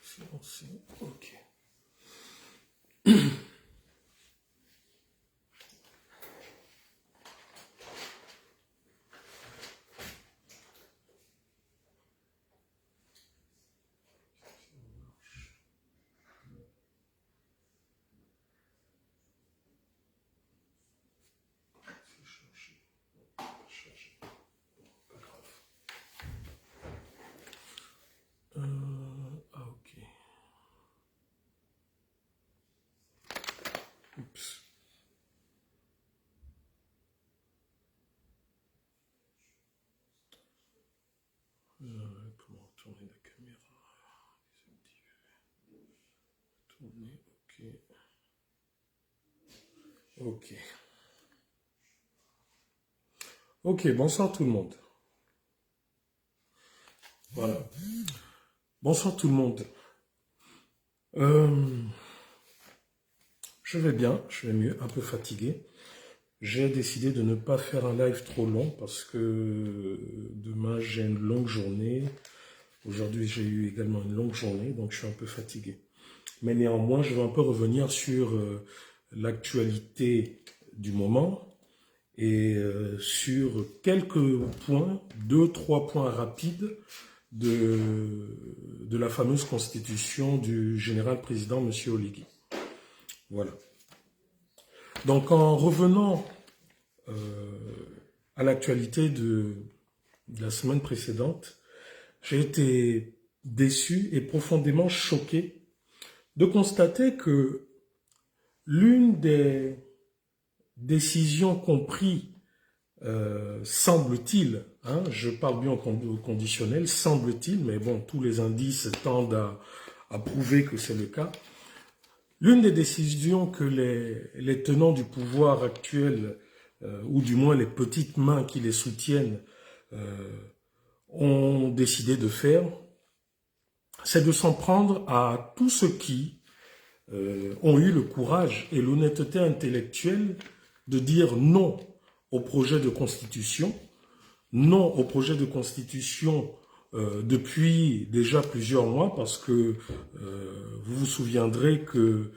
C'est lancé. Ok. Ok. Oups. Comment tourner la caméra? Tourner, ok. Ok. Ok, bonsoir tout le monde. Voilà. Bonsoir tout le monde. Je vais bien, je vais mieux, un peu fatigué. J'ai décidé de ne pas faire un live trop long parce que demain j'ai une longue journée. Aujourd'hui j'ai eu également une longue journée, donc je suis un peu fatigué. Mais néanmoins, je vais un peu revenir sur l'actualité du moment et sur quelques points, 2-3 points rapides de la fameuse constitution du général président M. Oligui. Voilà. Donc en revenant à l'actualité de la semaine précédente, j'ai été déçu et profondément choqué de constater que l'une des décisions comprises, semble-t-il, hein, je parle bien au conditionnel, semble-t-il, mais bon, tous les indices tendent à prouver que c'est le cas. L'une des décisions que les tenants du pouvoir actuel, ou du moins les petites mains qui les soutiennent, ont décidé de faire, c'est de s'en prendre à tous ceux qui ont eu le courage et l'honnêteté intellectuelle de dire non au projet de constitution, non au projet de constitution depuis déjà plusieurs mois, parce que vous vous souviendrez que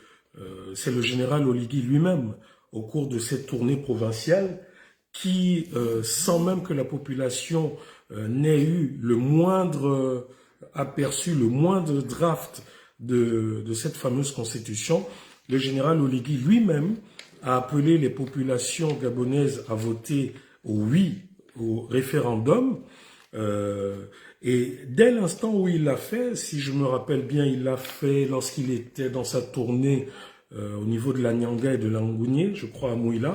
c'est le général Oligui lui-même, au cours de cette tournée provinciale, qui, sans même que la population n'ait eu le moindre aperçu, le moindre draft de cette fameuse constitution, le général Oligui lui-même a appelé les populations gabonaises à voter au oui au référendum. Et dès l'instant où il l'a fait, si je me rappelle bien, il l'a fait lorsqu'il était dans sa tournée au niveau de la Nyanga et de l'Angounié, je crois à Mouila.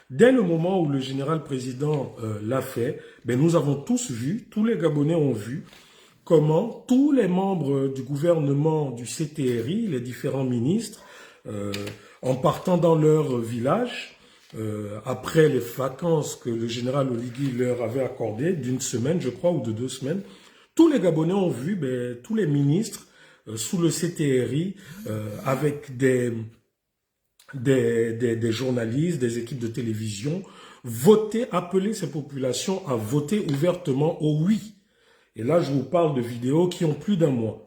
Dès le moment où le général président l'a fait, ben nous avons tous vu, tous les Gabonais ont vu comment tous les membres du gouvernement du CTRI, les différents ministres, en partant dans leur village, après les vacances que le général Oligui leur avait accordées, d'une semaine, je crois, ou de 2 semaines, tous les Gabonais ont vu tous les ministres sous le CTRI avec des journalistes, des équipes de télévision, voter, appeler ces populations à voter ouvertement au oui. Et là, je vous parle de vidéos qui ont plus d'un mois.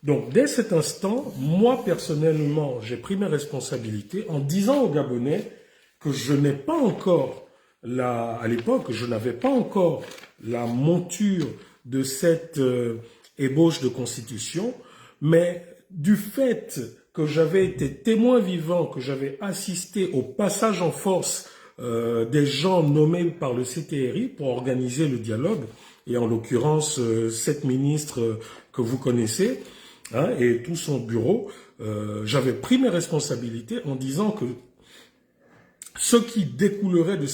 Donc, dès cet instant, moi, personnellement, j'ai pris mes responsabilités en disant aux Gabonais que je n'ai pas encore, à l'époque, je n'avais pas encore la monture de cette ébauche de constitution, mais du fait que j'avais été témoin vivant, que j'avais assisté au passage en force des gens nommés par le CTRI pour organiser le dialogue, et en l'occurrence, cette ministre que vous connaissez, hein, et tout son bureau, j'avais pris mes responsabilités en disant que ce qui découlerait de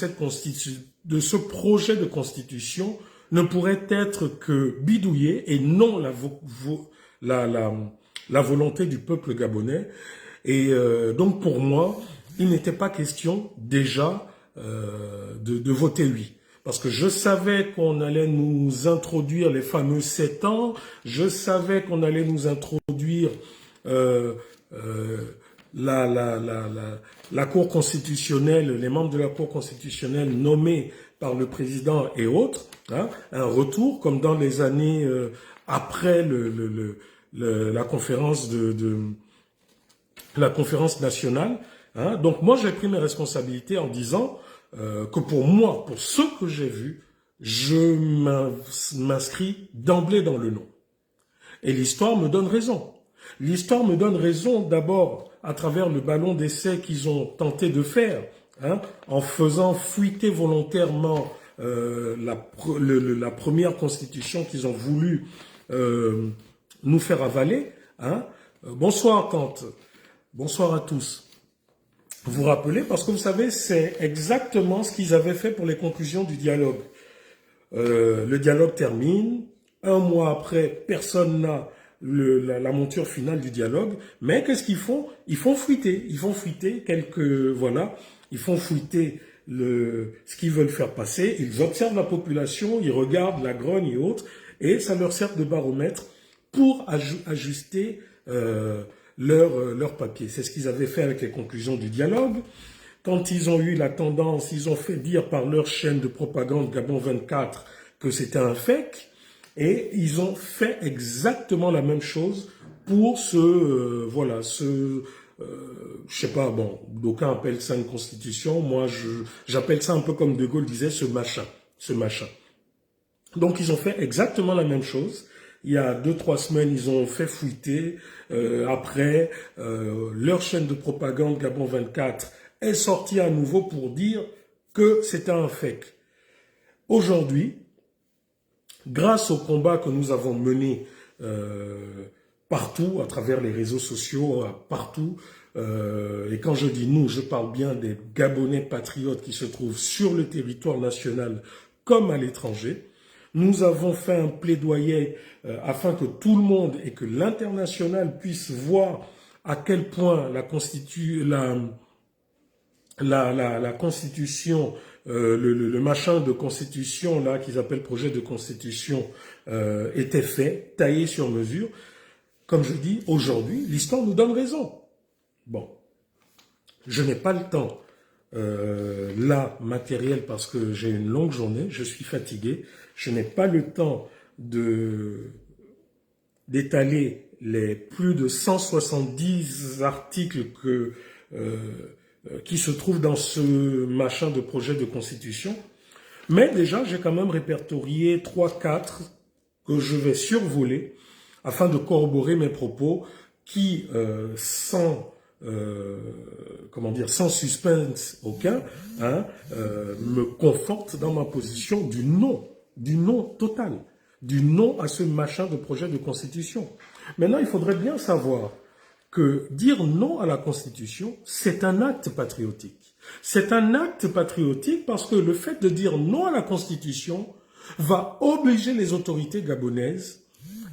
de ce projet de constitution ne pourrait être que bidouillé et non la volonté du peuple gabonais. Et donc pour moi, il n'était pas question déjà de voter oui. Parce que je savais qu'on allait nous introduire les fameux 7 ans, je savais qu'on allait nous introduire la Cour constitutionnelle, les membres de la Cour constitutionnelle nommés par le président et autres, hein, un retour comme dans les années après la conférence la conférence nationale. Hein. Donc moi, j'ai pris mes responsabilités en disant que pour moi, pour ce que j'ai vu, je m'inscris d'emblée dans le non. Et l'histoire me donne raison. L'histoire me donne raison d'abord à travers le ballon d'essai qu'ils ont tenté de faire, hein, en faisant fuiter volontairement la première constitution qu'ils ont voulu nous faire avaler. Hein. Bonsoir Kant, bonsoir à tous. Vous vous rappelez, parce que vous savez, c'est exactement ce qu'ils avaient fait pour les conclusions du dialogue. Le dialogue termine, un mois après, personne n'a la monture finale du dialogue, mais qu'est-ce qu'ils font? Ils font fuiter quelques, voilà, ils font fuiter ce qu'ils veulent faire passer, ils observent la population, ils regardent la grogne et autres, et ça leur sert de baromètre pour ajuster leur papier. C'est ce qu'ils avaient fait avec les conclusions du dialogue. Quand ils ont eu la tendance, ils ont fait dire par leur chaîne de propagande Gabon 24 que c'était un fake, et ils ont fait exactement la même chose pour je sais pas, bon, d'aucuns appellent ça une constitution, moi j'appelle ça un peu comme De Gaulle disait, ce machin. Donc ils ont fait exactement la même chose. Il y a 2-3 semaines, ils ont fait fuiter. Après, leur chaîne de propagande Gabon 24 est sortie à nouveau pour dire que c'était un fake. Aujourd'hui, grâce au combat que nous avons mené partout, à travers les réseaux sociaux, partout, et quand je dis nous, je parle bien des Gabonais patriotes qui se trouvent sur le territoire national comme à l'étranger. Nous avons fait un plaidoyer afin que tout le monde et que l'international puisse voir à quel point la constitution, le machin de constitution là qu'ils appellent projet de constitution était fait, taillé sur mesure. Comme je dis, aujourd'hui, l'histoire nous donne raison. Bon, je n'ai pas le temps là, matériel, parce que j'ai une longue journée, je suis fatigué, je n'ai pas le temps d'étaler les plus de 170 articles qui se trouvent dans ce machin de projet de constitution, mais déjà j'ai quand même répertorié 3-4 que je vais survoler afin de corroborer mes propos qui, sans suspense aucun, hein, me conforte dans ma position du non total, du non à ce machin de projet de constitution. Maintenant, il faudrait bien savoir que dire non à la Constitution, c'est un acte patriotique. C'est un acte patriotique parce que le fait de dire non à la Constitution va obliger les autorités gabonaises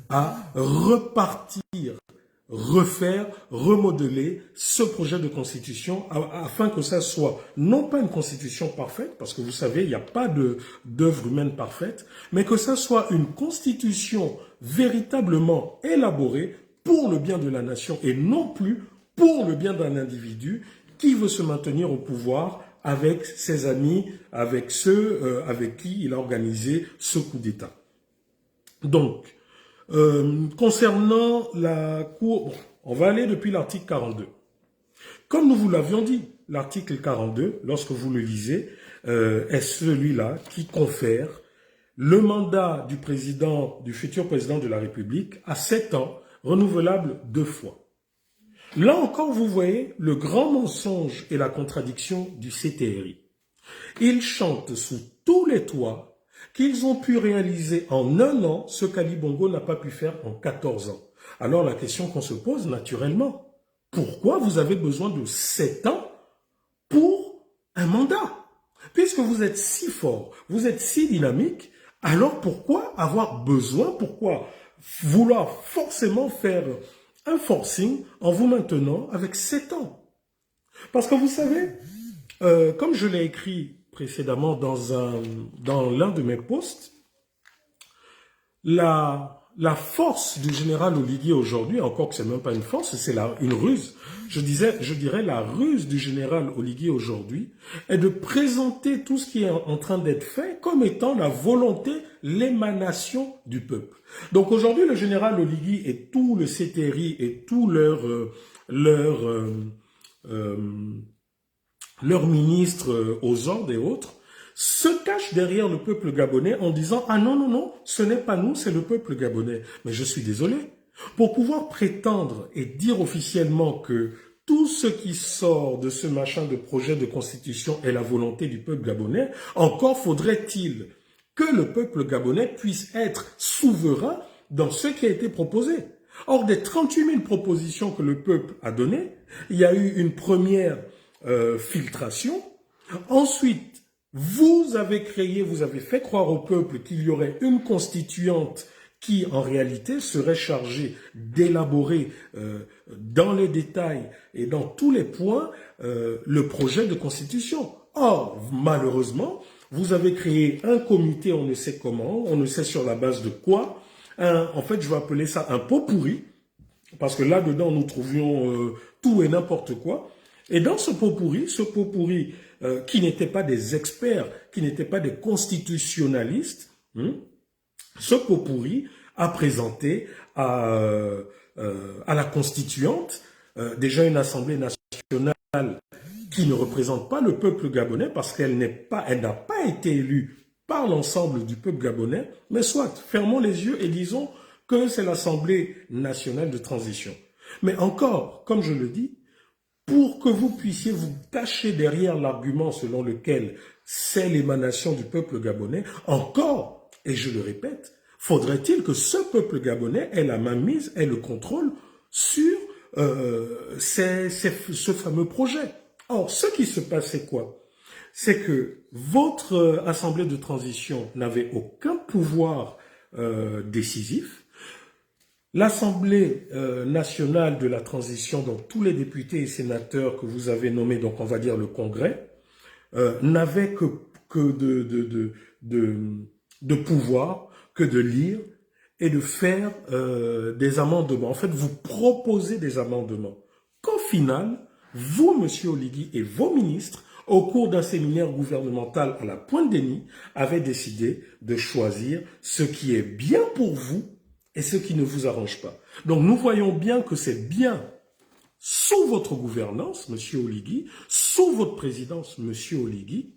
à repartir, refaire, remodeler ce projet de constitution afin que ça soit non pas une constitution parfaite, parce que vous savez, il n'y a pas d'œuvre humaine parfaite, mais que ça soit une constitution véritablement élaborée pour le bien de la nation et non plus pour le bien d'un individu qui veut se maintenir au pouvoir avec ses amis, avec ceux avec qui il a organisé ce coup d'État. Donc, concernant la Cour, bon, on va aller depuis l'article 42. Comme nous vous l'avions dit, l'article 42, lorsque vous le lisez, est celui-là qui confère le mandat du futur président de la République à 7 ans, renouvelable 2 fois. Là encore, vous voyez le grand mensonge et la contradiction du CTRI. Ils chantent sous tous les toits qu'ils ont pu réaliser en 1 an ce qu'Ali Bongo n'a pas pu faire en 14 ans. Alors la question qu'on se pose naturellement, pourquoi vous avez besoin de 7 ans pour un mandat? Puisque vous êtes si fort, vous êtes si dynamique, alors pourquoi avoir besoin, pourquoi vouloir forcément faire un forcing en vous maintenant avec 7 ans? Parce que vous savez, comme je l'ai écrit précédemment dans l'un de mes posts, la la force du général Oligui aujourd'hui, encore que c'est même pas une force, c'est une ruse. Je dirais la ruse du général Oligui aujourd'hui est de présenter tout ce qui est en train d'être fait comme étant la volonté, l'émanation du peuple. Donc aujourd'hui, le général Oligui et tout le CTRI et tout leurs ministres aux ordres et autres se cachent derrière le peuple gabonais en disant « Ah non, non, non, ce n'est pas nous, c'est le peuple gabonais. » Mais je suis désolé. Pour pouvoir prétendre et dire officiellement que tout ce qui sort de ce machin de projet de constitution est la volonté du peuple gabonais, encore faudrait-il que le peuple gabonais puisse être souverain dans ce qui a été proposé. Or, des 38 000 propositions que le peuple a données, il y a eu une première filtration. Ensuite, vous avez fait croire au peuple qu'il y aurait une constituante qui, en réalité, serait chargée d'élaborer dans les détails et dans tous les points le projet de constitution. Or, malheureusement, vous avez créé un comité, on ne sait comment, on ne sait sur la base de quoi. En fait, je vais appeler ça un pot pourri, parce que là-dedans, nous trouvions tout et n'importe quoi. Et dans ce pot pourri qui n'étaient pas des experts, qui n'étaient pas des constitutionnalistes, ce pot pourri a présenté à la constituante déjà une assemblée nationale qui ne représente pas le peuple gabonais parce qu'elle n'a pas été élue par l'ensemble du peuple gabonais, mais soit, fermons les yeux et disons que c'est l'Assemblée nationale de transition. Mais encore, comme je le dis, pour que vous puissiez vous cacher derrière l'argument selon lequel c'est l'émanation du peuple gabonais, encore, et je le répète, faudrait-il que ce peuple gabonais ait la mainmise, ait le contrôle sur ce fameux projet. Or, ce qui se passe, c'est quoi? C'est que votre assemblée de transition n'avait aucun pouvoir décisif. L'Assemblée nationale de la transition, donc tous les députés et sénateurs que vous avez nommés, donc on va dire le Congrès, n'avait que de pouvoir que de lire et de faire des amendements. En fait, vous proposez des amendements qu'au final, vous, monsieur Oligui, et vos ministres, au cours d'un séminaire gouvernemental à la Pointe-Denis, avez décidé de choisir ce qui est bien pour vous et ce qui ne vous arrange pas. Donc nous voyons bien que c'est bien sous votre gouvernance, monsieur Oligui, sous votre présidence, monsieur Oligui,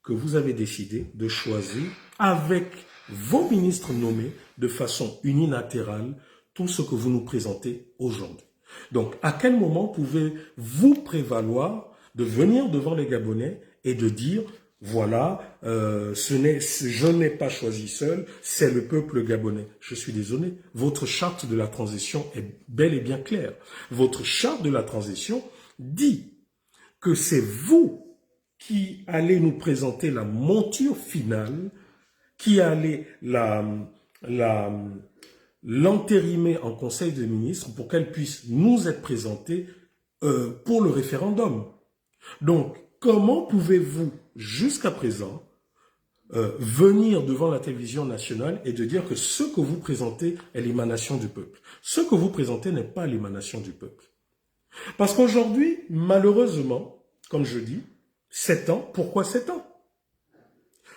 que vous avez décidé de choisir avec vos ministres nommés de façon unilatérale tout ce que vous nous présentez aujourd'hui. Donc, à quel moment pouvez-vous prévaloir de venir devant les Gabonais et de dire, voilà, je n'ai pas choisi seul, c'est le peuple gabonais. Je suis désolé, votre charte de la transition est bel et bien claire. Votre charte de la transition dit que c'est vous qui allez nous présenter la monture finale, qui allait l'entérimer en Conseil des ministres pour qu'elle puisse nous être présentée pour le référendum. Donc, comment pouvez-vous, jusqu'à présent, venir devant la télévision nationale et de dire que ce que vous présentez est l'émanation du peuple? Ce que vous présentez n'est pas l'émanation du peuple. Parce qu'aujourd'hui, malheureusement, comme je dis, 7 ans, pourquoi 7 ans?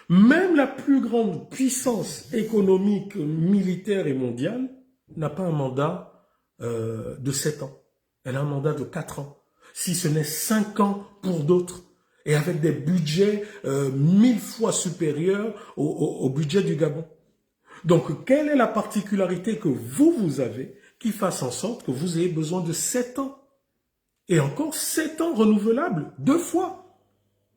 Même la plus grande puissance économique, militaire et mondiale n'a pas un mandat de 7 ans. Elle a un mandat de 4 ans. Si ce n'est 5 ans pour d'autres. Et avec des budgets 1000 fois supérieurs au budget du Gabon. Donc, quelle est la particularité que vous avez qui fasse en sorte que vous ayez besoin de 7 ans? Et encore 7 ans renouvelables 2 fois.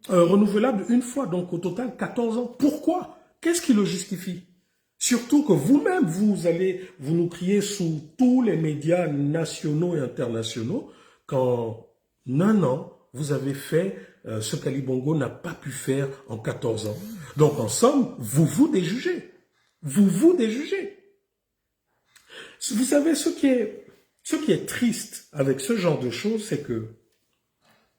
Renouvelable une fois, donc au total 14 ans. Pourquoi? Qu'est-ce qui le justifie? Surtout que vous-même, vous nous criez sous tous les médias nationaux et internationaux qu'en un an, vous avez fait ce qu'Ali Bongo n'a pas pu faire en 14 ans. Donc en somme, vous vous déjugez. Vous vous déjugez. Vous savez, ce qui est triste avec ce genre de choses, c'est que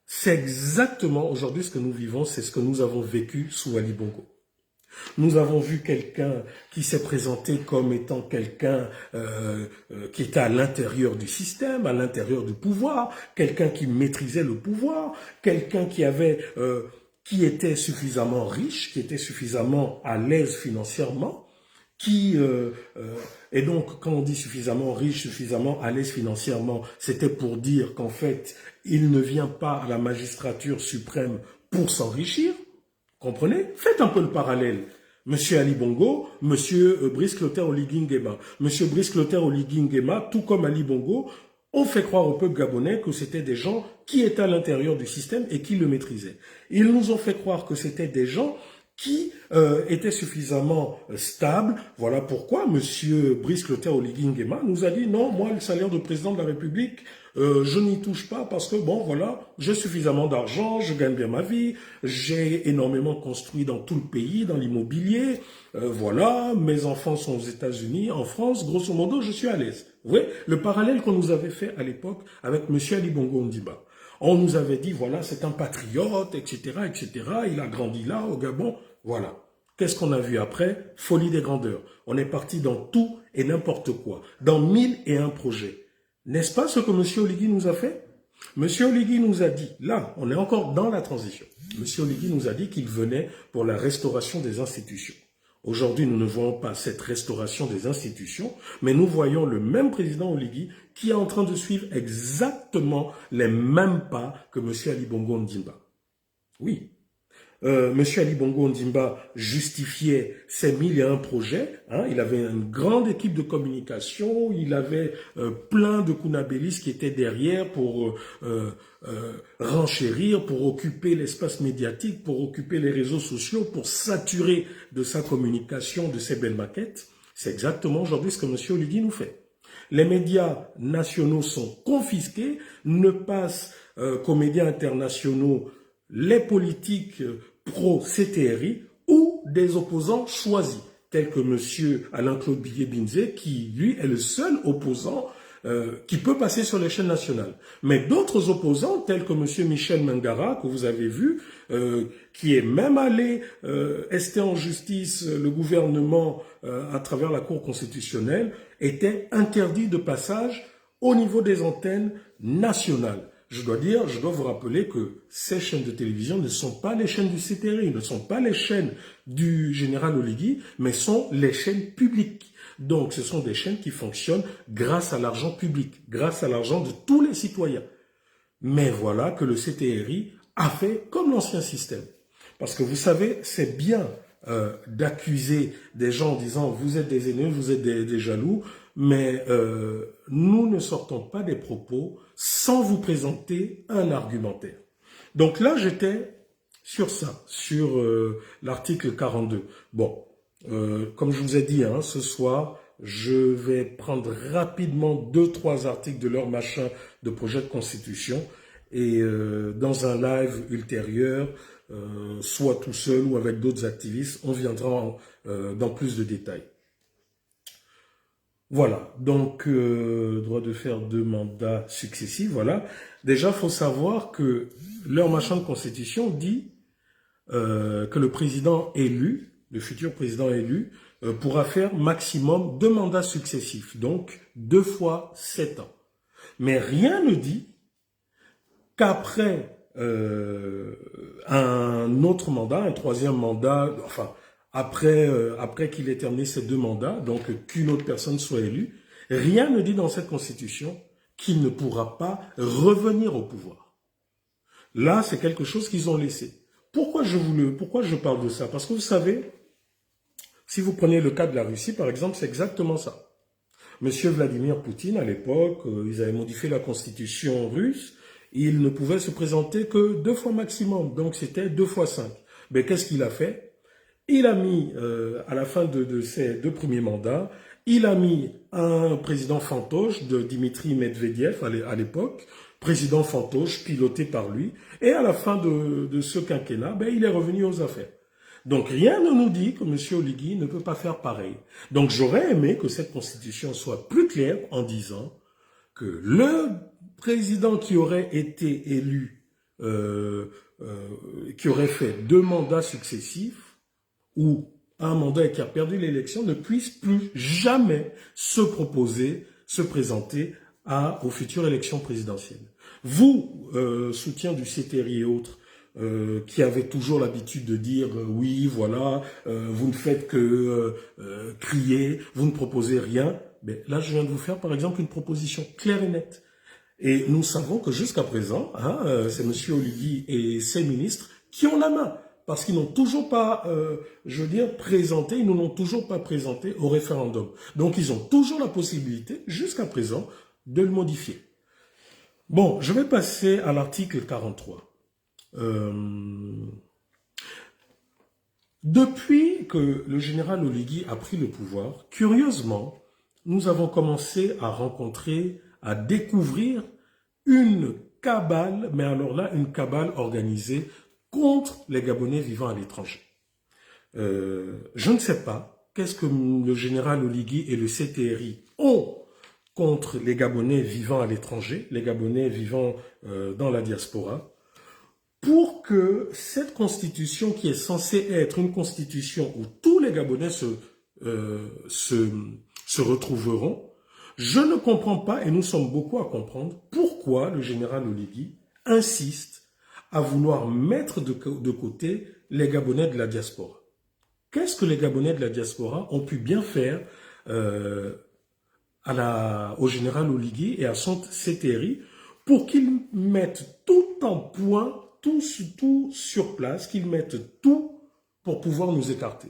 c'est exactement aujourd'hui ce que nous vivons, c'est ce que nous avons vécu sous Ali Bongo. Nous avons vu quelqu'un qui s'est présenté comme étant quelqu'un qui était à l'intérieur du système, à l'intérieur du pouvoir, quelqu'un qui maîtrisait le pouvoir, quelqu'un qui était suffisamment riche, qui était suffisamment à l'aise financièrement, et donc quand on dit suffisamment riche, suffisamment à l'aise financièrement, c'était pour dire qu'en fait, il ne vient pas à la magistrature suprême pour s'enrichir. Comprenez? Faites un peu le parallèle. Monsieur Ali Bongo, Monsieur Brice Clotaire Oligui Nguema. Monsieur Brice Clotaire Oligui Nguema, tout comme Ali Bongo, ont fait croire au peuple gabonais que c'était des gens qui étaient à l'intérieur du système et qui le maîtrisaient. Ils nous ont fait croire que c'était des gens qui étaient suffisamment stables. Voilà pourquoi Monsieur Brice Clotaire Oligui Nguema nous a dit non, moi le salaire de président de la République, je n'y touche pas parce que bon voilà, j'ai suffisamment d'argent, je gagne bien ma vie, j'ai énormément construit dans tout le pays, dans l'immobilier, voilà, mes enfants sont aux États-Unis, en France, grosso modo, je suis à l'aise. Vous voyez, le parallèle qu'on nous avait fait à l'époque avec Monsieur Ali Bongo Ondimba. On nous avait dit, voilà, c'est un patriote, etc., etc., il a grandi là, au Gabon, voilà. Qu'est-ce qu'on a vu après? Folie des grandeurs. On est parti dans tout et n'importe quoi, dans 1001 projets. N'est-ce pas ce que M. Oligui nous a fait? M. Oligui nous a dit, là, on est encore dans la transition. M. Oligui nous a dit qu'il venait pour la restauration des institutions. Aujourd'hui, nous ne voyons pas cette restauration des institutions, mais nous voyons le même président Oligui qui est en train de suivre exactement les mêmes pas que M. Ali Bongo Ondimba. Oui. M. Ali Bongo Ondimba justifiait ses 1001 projets. Il avait une grande équipe de communication, il avait plein de kunabélis qui étaient derrière pour renchérir, pour occuper l'espace médiatique, pour occuper les réseaux sociaux, pour saturer de sa communication, de ses belles maquettes. C'est exactement aujourd'hui ce que M. Oligui nous fait. Les médias nationaux sont confisqués, ne passent qu'aux médias internationaux les politiques pro-CTRI ou des opposants choisis, tels que M. Alain-Claude Billet-Binzé, qui, lui, est le seul opposant qui peut passer sur les chaînes nationales. Mais d'autres opposants, tels que M. Michel Mangara, que vous avez vu, qui est même allé ester en justice le gouvernement à travers la Cour constitutionnelle, étaient interdits de passage au niveau des antennes nationales. Je dois vous rappeler que ces chaînes de télévision ne sont pas les chaînes du CTRI, ne sont pas les chaînes du général Oligui, mais sont les chaînes publiques. Donc, ce sont des chaînes qui fonctionnent grâce à l'argent public, grâce à l'argent de tous les citoyens. Mais voilà que le CTRI a fait comme l'ancien système. Parce que vous savez, c'est bien d'accuser des gens en disant « vous êtes des ennemis, vous êtes des jaloux », mais nous ne sortons pas des propos sans vous présenter un argumentaire. Donc là, j'étais sur ça, sur l'article 42. Bon, comme je vous ai dit, ce soir, je vais prendre rapidement 2-3 articles de leur machin de projet de constitution et dans un live ultérieur, soit tout seul ou avec d'autres activistes, on viendra dans plus de détails. Voilà, donc droit de faire 2 mandats successifs, voilà. Déjà, il faut savoir que leur machin de constitution dit que le président élu, le futur président élu, pourra faire maximum 2 mandats successifs, donc 2 fois 7 ans. Mais rien ne dit qu'après un autre mandat, un 3e mandat, enfin, après qu'il ait terminé ces 2 mandats, donc qu'une autre personne soit élue, rien ne dit dans cette constitution qu'il ne pourra pas revenir au pouvoir. Là, c'est quelque chose qu'ils ont laissé. Pourquoi je parle de ça? Parce que vous savez, si vous prenez le cas de la Russie, par exemple, c'est exactement ça. Monsieur Vladimir Poutine, à l'époque, ils avaient modifié la constitution russe, il ne pouvait se présenter que 2 fois maximum, donc c'était 2 fois 5. Mais qu'est-ce qu'il a fait? Il a mis, à la fin de ses 2 premiers mandats, il a mis un président fantoche de Dimitri Medvedev à l'époque, président fantoche piloté par lui, et à la fin de ce quinquennat, il est revenu aux affaires. Donc rien ne nous dit que M. Oligui ne peut pas faire pareil. Donc j'aurais aimé que cette constitution soit plus claire en disant que le président qui aurait été élu, qui aurait fait 2 mandats successifs, ou un mandat et qui a perdu l'élection ne puisse plus jamais se proposer, se présenter aux futures élections présidentielles. Vous, soutien du CTRI et autres, qui avez toujours l'habitude de dire oui, voilà, vous ne faites que crier, vous ne proposez rien. Mais là, je viens de vous faire, par exemple, une proposition claire et nette. Et nous savons que jusqu'à présent, c'est M. Oligui et ses ministres qui ont la main. Parce qu'ils n'ont toujours pas, je veux dire, présenté, ils ne l'ont toujours pas présenté au référendum. Donc, ils ont toujours la possibilité, jusqu'à présent, de le modifier. Bon, je vais passer à l'article 43. Depuis que le général Oligui a pris le pouvoir, curieusement, nous avons commencé à rencontrer, à découvrir une cabale, mais alors là, une cabale organisée contre les Gabonais vivant à l'étranger. Je ne sais pas qu'est-ce que le général Oligui et le CTRI ont contre les Gabonais vivant à l'étranger, les Gabonais vivant dans la diaspora, pour que cette constitution qui est censée être une constitution où tous les Gabonais se retrouveront, je ne comprends pas, et nous sommes beaucoup à comprendre, pourquoi le général Oligui insiste à vouloir mettre de côté les Gabonais de la diaspora. Qu'est-ce que les Gabonais de la diaspora ont pu bien faire au général Oligui et à son CTRI pour qu'ils mettent tout en point, tout sur place, qu'ils mettent tout pour pouvoir nous écarter.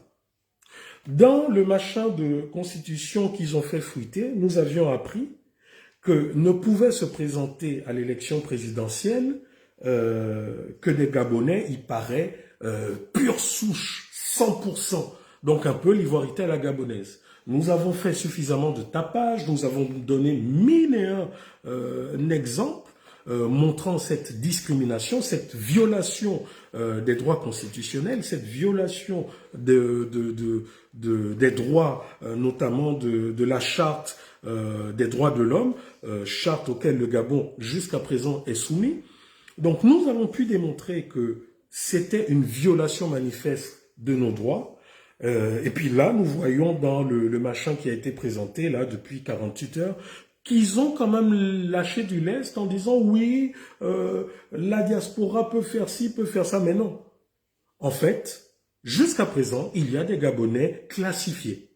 Dans le machin de constitution qu'ils ont fait fuiter, nous avions appris que ne pouvaient se présenter à l'élection présidentielle que des Gabonais, il paraît, pure souche, 100%. Donc un peu l'ivoirité à la gabonaise. Nous avons fait suffisamment de tapage, nous avons donné 1001 exemples montrant cette discrimination, cette violation des droits constitutionnels, cette violation des droits, notamment de la charte des droits de l'homme, charte auquel le Gabon jusqu'à présent est soumis. Donc nous avons pu démontrer que c'était une violation manifeste de nos droits. Et puis là, nous voyons dans le machin qui a été présenté là depuis 48 heures, qu'ils ont quand même lâché du lest en disant oui, la diaspora peut faire ci, peut faire ça, mais non. En fait, jusqu'à présent, il y a des Gabonais classifiés.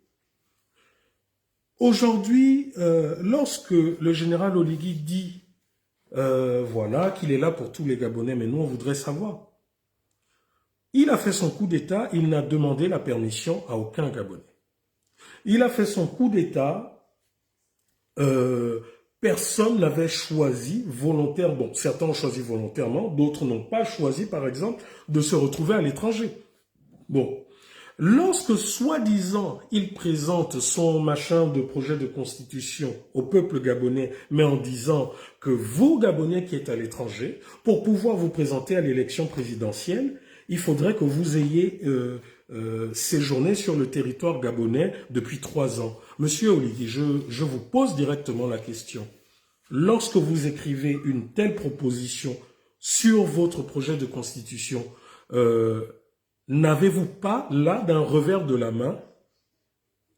Aujourd'hui, lorsque le général Oligui dit voilà, qu'il est là pour tous les Gabonais, mais nous, on voudrait savoir. Il a fait son coup d'État, il n'a demandé la permission à aucun Gabonais. Il a fait son coup d'État, personne n'avait choisi volontairement, bon, certains ont choisi volontairement, d'autres n'ont pas choisi, par exemple, de se retrouver à l'étranger. Bon, lorsque, soi-disant, il présente son machin de projet de constitution au peuple gabonais, mais en disant que vous, Gabonais qui êtes à l'étranger, pour pouvoir vous présenter à l'élection présidentielle, il faudrait que vous ayez séjourné sur le territoire gabonais depuis 3 ans. Monsieur Oligui, je vous pose directement la question. Lorsque vous écrivez une telle proposition sur votre projet de constitution, n'avez-vous pas, là, d'un revers de la main,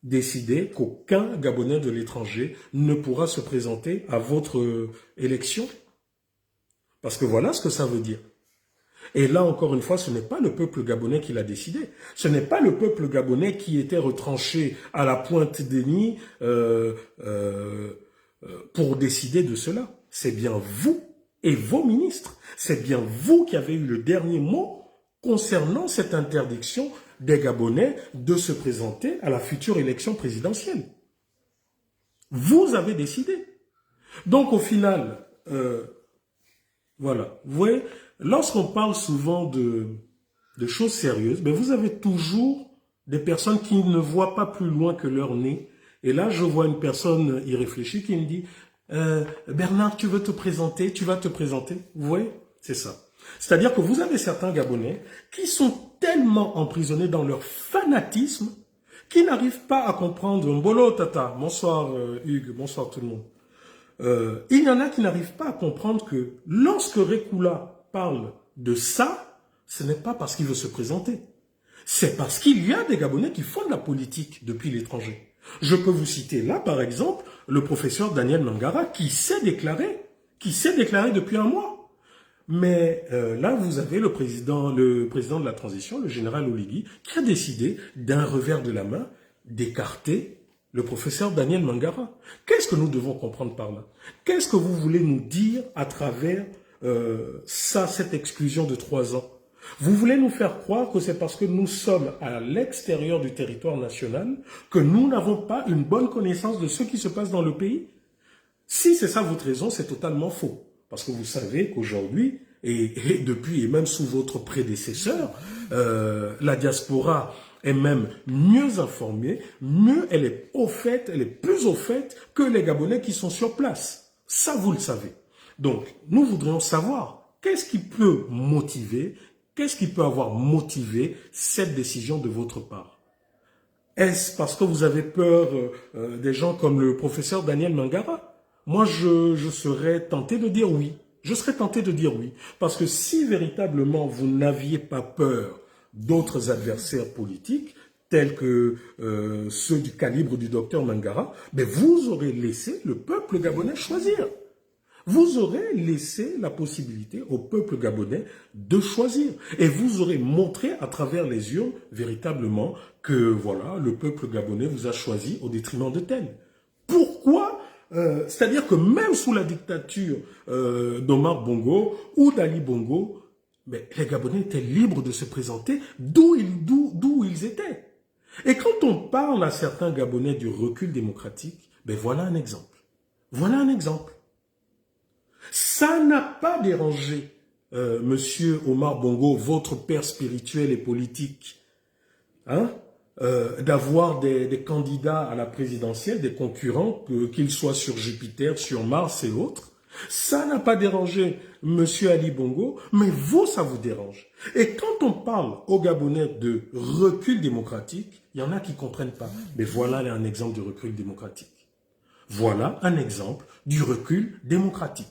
décidé qu'aucun Gabonais de l'étranger ne pourra se présenter à votre élection? Parce que voilà ce que ça veut dire. Et là, encore une fois, ce n'est pas le peuple gabonais qui l'a décidé. Ce n'est pas le peuple gabonais qui était retranché à la pointe des nids pour décider de cela. C'est bien vous et vos ministres. C'est bien vous qui avez eu le dernier mot concernant cette interdiction des Gabonais de se présenter à la future élection présidentielle. Vous avez décidé. Donc, au final, voilà, vous voyez, lorsqu'on parle souvent de choses sérieuses, ben vous avez toujours des personnes qui ne voient pas plus loin que leur nez. Et là, je vois une personne irréfléchie qui me dit Bernard, tu veux te présenter, tu vas te présenter. Vous voyez, c'est ça. C'est-à-dire que vous avez certains Gabonais qui sont tellement emprisonnés dans leur fanatisme qui n'arrivent pas à comprendre. Mbolo Tata, bonsoir Hugues, bonsoir tout le monde. Il y en a qui n'arrivent pas à comprendre que lorsque Rekula parle de ça, ce n'est pas parce qu'il veut se présenter. C'est parce qu'il y a des Gabonais qui font de la politique depuis l'étranger. Je peux vous citer là, par exemple, le professeur Daniel Mangara qui s'est déclaré depuis un mois. Mais là, vous avez le président de la transition, le général Oligui, qui a décidé d'un revers de la main d'écarter le professeur Daniel Mangara. Qu'est-ce que nous devons comprendre par là? Qu'est-ce que vous voulez nous dire à travers cette exclusion de 3 ans? Vous voulez nous faire croire que c'est parce que nous sommes à l'extérieur du territoire national que nous n'avons pas une bonne connaissance de ce qui se passe dans le pays? Si c'est ça votre raison, c'est totalement faux. Parce que vous savez qu'aujourd'hui, et depuis, et même sous votre prédécesseur, la diaspora est même mieux informée, elle est plus au fait que les Gabonais qui sont sur place. Ça, vous le savez. Donc, nous voudrions savoir qu'est-ce qui peut avoir motivé cette décision de votre part? Est-ce parce que vous avez peur des gens comme le professeur Daniel Mangara? Moi, je serais tenté de dire oui. Je serais tenté de dire oui. Parce que si véritablement vous n'aviez pas peur d'autres adversaires politiques, tels que ceux du calibre du docteur Mangara, ben vous aurez laissé le peuple gabonais choisir. Vous aurez laissé la possibilité au peuple gabonais de choisir. Et vous aurez montré à travers les urnes, véritablement, que voilà, le peuple gabonais vous a choisi au détriment de tel. Pourquoi c'est-à-dire que même sous la dictature d'Omar Bongo ou d'Ali Bongo, mais les Gabonais étaient libres de se présenter d'où ils étaient. Et quand on parle à certains Gabonais du recul démocratique, ben voilà un exemple. Voilà un exemple. Ça n'a pas dérangé Monsieur Omar Bongo, votre père spirituel et politique, hein, d'avoir des candidats à la présidentielle, des concurrents, qu'ils soient sur Jupiter, sur Mars et autres. Ça n'a pas dérangé Monsieur Ali Bongo, mais vous, ça vous dérange. Et quand on parle aux Gabonais de recul démocratique, il y en a qui ne comprennent pas. Mais voilà un exemple du recul démocratique. Voilà un exemple du recul démocratique.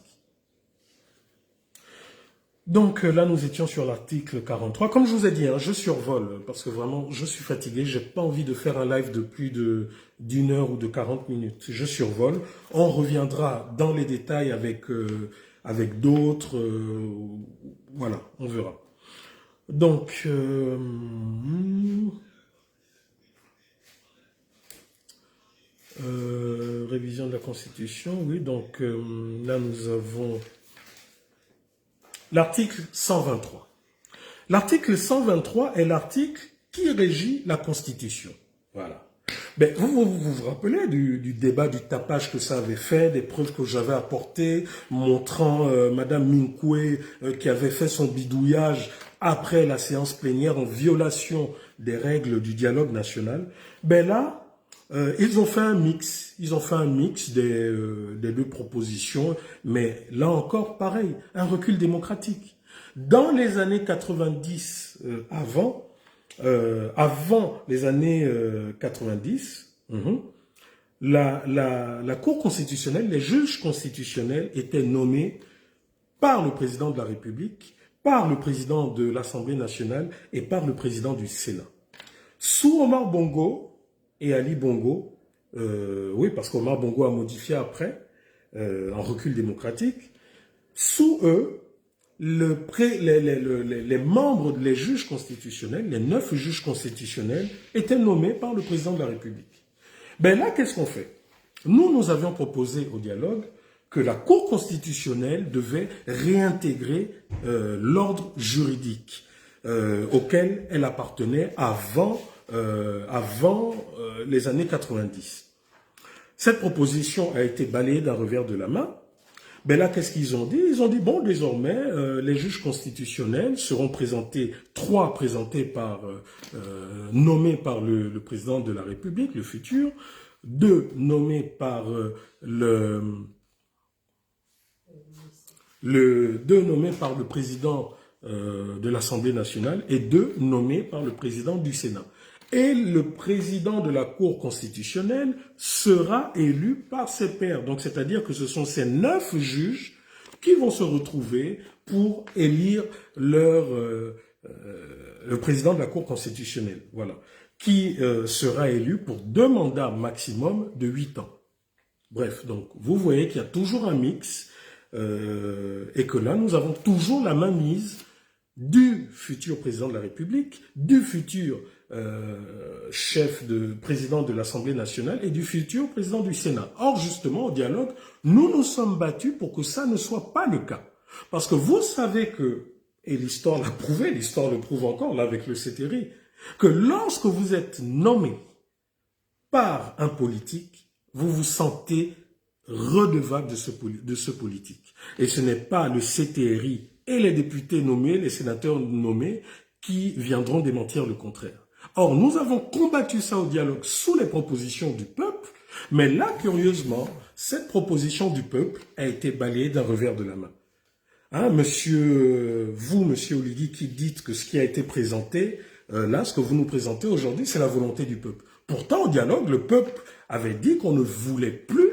Donc là, nous étions sur l'article 43. Comme je vous ai dit, hein, je survole parce que vraiment, je suis fatigué. J'ai pas envie de faire un live de plus d'1 heure ou de 40 minutes. Je survole. On reviendra dans les détails avec d'autres. Voilà, on verra. Donc, révision de la Constitution. Oui, donc là, nous avons... L'article 123. L'article 123 est l'article qui régit la Constitution. Voilà. Ben, vous rappelez du débat, du tapage que ça avait fait, des preuves que j'avais apportées, montrant Madame Minkwe qui avait fait son bidouillage après la séance plénière en violation des règles du dialogue national. Ben là, ils ont fait un mix. Ils ont fait un mix des deux propositions, mais là encore, pareil, un recul démocratique. Dans les années 90, avant les années 90, la Cour constitutionnelle, les juges constitutionnels étaient nommés par le président de la République, par le président de l'Assemblée nationale et par le président du Sénat. Sous Omar Bongo et Ali Bongo, oui, parce qu'Omar Bongo a modifié après, en recul démocratique, sous eux, les membres, les juges constitutionnels, les 9 juges constitutionnels, étaient nommés par le président de la République. Ben là, qu'est-ce qu'on fait? Nous avions proposé au dialogue que la Cour constitutionnelle devait réintégrer l'ordre juridique auquel elle appartenait avant les années 90. Cette proposition a été balayée d'un revers de la main. Ben là, qu'est-ce qu'ils ont dit? Ils ont dit, bon, désormais, les juges constitutionnels seront présentés, 3 présentés nommés par le président de la République, le futur, 2 nommés par le président de l'Assemblée nationale et 2 nommés par le président du Sénat. Et le président de la Cour constitutionnelle sera élu par ses pairs. Donc, c'est-à-dire que ce sont ces 9 juges qui vont se retrouver pour élire leur le président de la Cour constitutionnelle, voilà, qui sera élu pour 2 mandats maximum de 8 ans. Bref, donc vous voyez qu'il y a toujours un mix et que là, nous avons toujours la main mise du futur président de la République, du futur président de l'Assemblée nationale et du futur président du Sénat. Or, justement, au dialogue, nous nous sommes battus pour que ça ne soit pas le cas. Parce que vous savez que, et l'histoire l'a prouvé, l'histoire le prouve encore, là, avec le CTRI, que lorsque vous êtes nommé par un politique, vous vous sentez redevable de ce politique. Et ce n'est pas le CTRI et les députés nommés, les sénateurs nommés, qui viendront démentir le contraire. Or, nous avons combattu ça au dialogue sous les propositions du peuple, mais là, curieusement, cette proposition du peuple a été balayée d'un revers de la main. Hein, monsieur Oligui, qui dites que ce qui a été présenté, là, ce que vous nous présentez aujourd'hui, c'est la volonté du peuple. Pourtant, au dialogue, le peuple avait dit qu'on ne voulait plus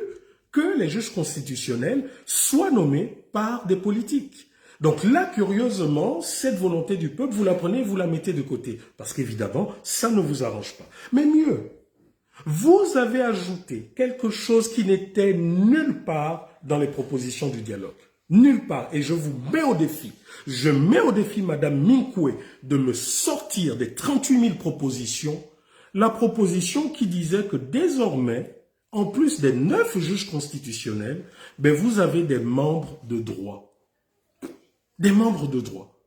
que les juges constitutionnels soient nommés par des politiques. Donc là, curieusement, cette volonté du peuple, vous la prenez et vous la mettez de côté. Parce qu'évidemment, ça ne vous arrange pas. Mais mieux, vous avez ajouté quelque chose qui n'était nulle part dans les propositions du dialogue. Nulle part. Et je vous mets au défi. Je mets au défi Madame Minkwe de me sortir des 38 000 propositions, la proposition qui disait que désormais, en plus des 9 juges constitutionnels, ben vous avez des membres de droit. Des membres de droit.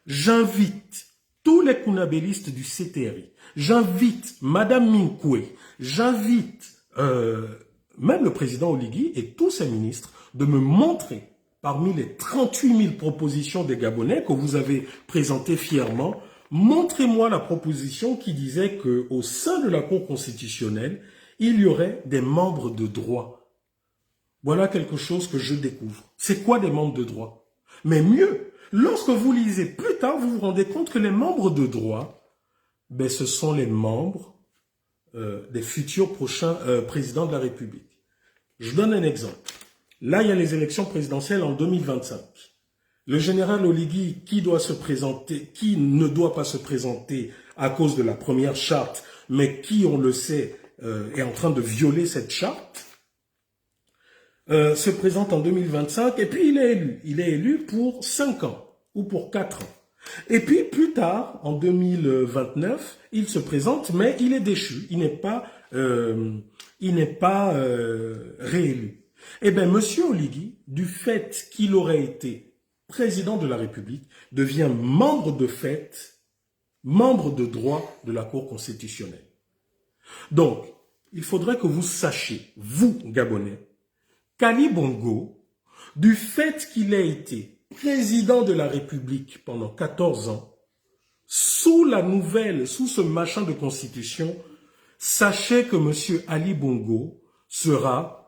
J'invite tous les kounabélistes du CTRI, j'invite Madame Minkwe, j'invite même le président Oligui et tous ses ministres de me montrer parmi les 38 000 propositions des Gabonais que vous avez présentées fièrement, montrez-moi la proposition qui disait qu'au sein de la Cour constitutionnelle, il y aurait des membres de droit. Voilà quelque chose que je découvre. C'est quoi des membres de droit? Mais mieux, lorsque vous lisez plus tard, vous vous rendez compte que les membres de droit, ben, ce sont les membres des futurs prochains présidents de la République. Je donne un exemple. Là, il y a les élections présidentielles en 2025. Le général Oligui, qui ne doit pas se présenter à cause de la première charte, mais qui, on le sait, est en train de violer cette charte, se présente en 2025 et puis il est élu. Il est élu pour 5 ans ou pour 4 ans. Et puis plus tard, en 2029, il se présente, mais il est déchu. Il n'est pas réélu. Eh bien, Monsieur Oligui, du fait qu'il aurait été président de la République, devient membre de fait, membre de droit de la Cour constitutionnelle. Donc, il faudrait que vous sachiez, vous, Gabonais, qu'Ali Bongo, du fait qu'il ait été président de la République pendant 14 ans, sous ce machin de constitution, sachez que M. Ali Bongo sera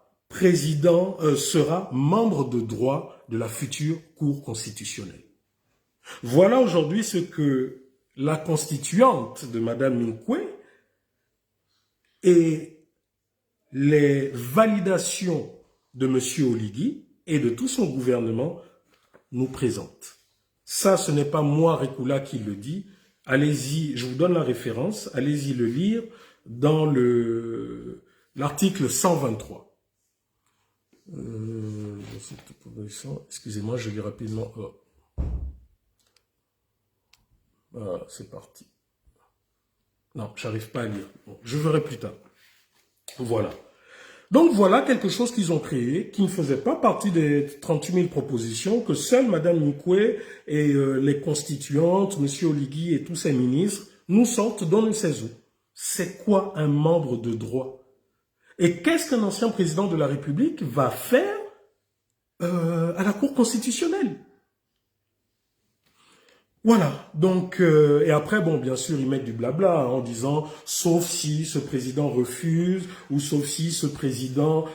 membre de droit de la future Cour constitutionnelle. Voilà aujourd'hui ce que la constituante de Mme Minkwe et les validations de M. Oligui et de tout son gouvernement nous présentent. Ça, ce n'est pas moi, Rekula, qui le dit. Allez-y, je vous donne la référence, allez-y le lire dans l'article 123. Excusez-moi, je lis rapidement. Voilà, c'est parti. Non, j'arrive pas à lire. Bon, je verrai plus tard. Voilà. Donc voilà quelque chose qu'ils ont créé, qui ne faisait pas partie des 38 000 propositions, que seule Mme Minkwe et les constituantes, M. Oligui et tous ses ministres nous sortent dans le 16 août. C'est quoi un membre de droit? Et qu'est-ce qu'un ancien président de la République va faire à la Cour constitutionnelle? Voilà, donc, et après, bon, bien sûr, ils mettent du blabla en disant, sauf si ce président refuse, ou sauf si ce président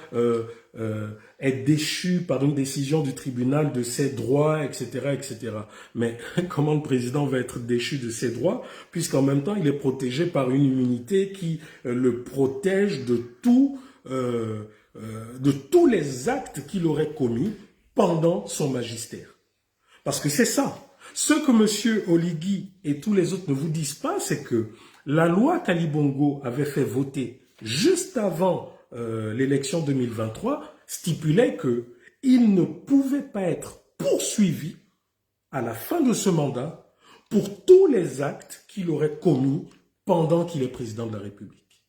est déchu par une décision du tribunal de ses droits, etc., etc. Mais comment le président va être déchu de ses droits, puisqu'en même temps, il est protégé par une immunité qui le protège de tous les actes qu'il aurait commis pendant son magistère. Parce que c'est ça. Ce que M. Oligui et tous les autres ne vous disent pas, c'est que la loi qu'Ali Bongo avait fait voter juste avant l'élection 2023 stipulait qu'il ne pouvait pas être poursuivi à la fin de ce mandat pour tous les actes qu'il aurait commis pendant qu'il est président de la République.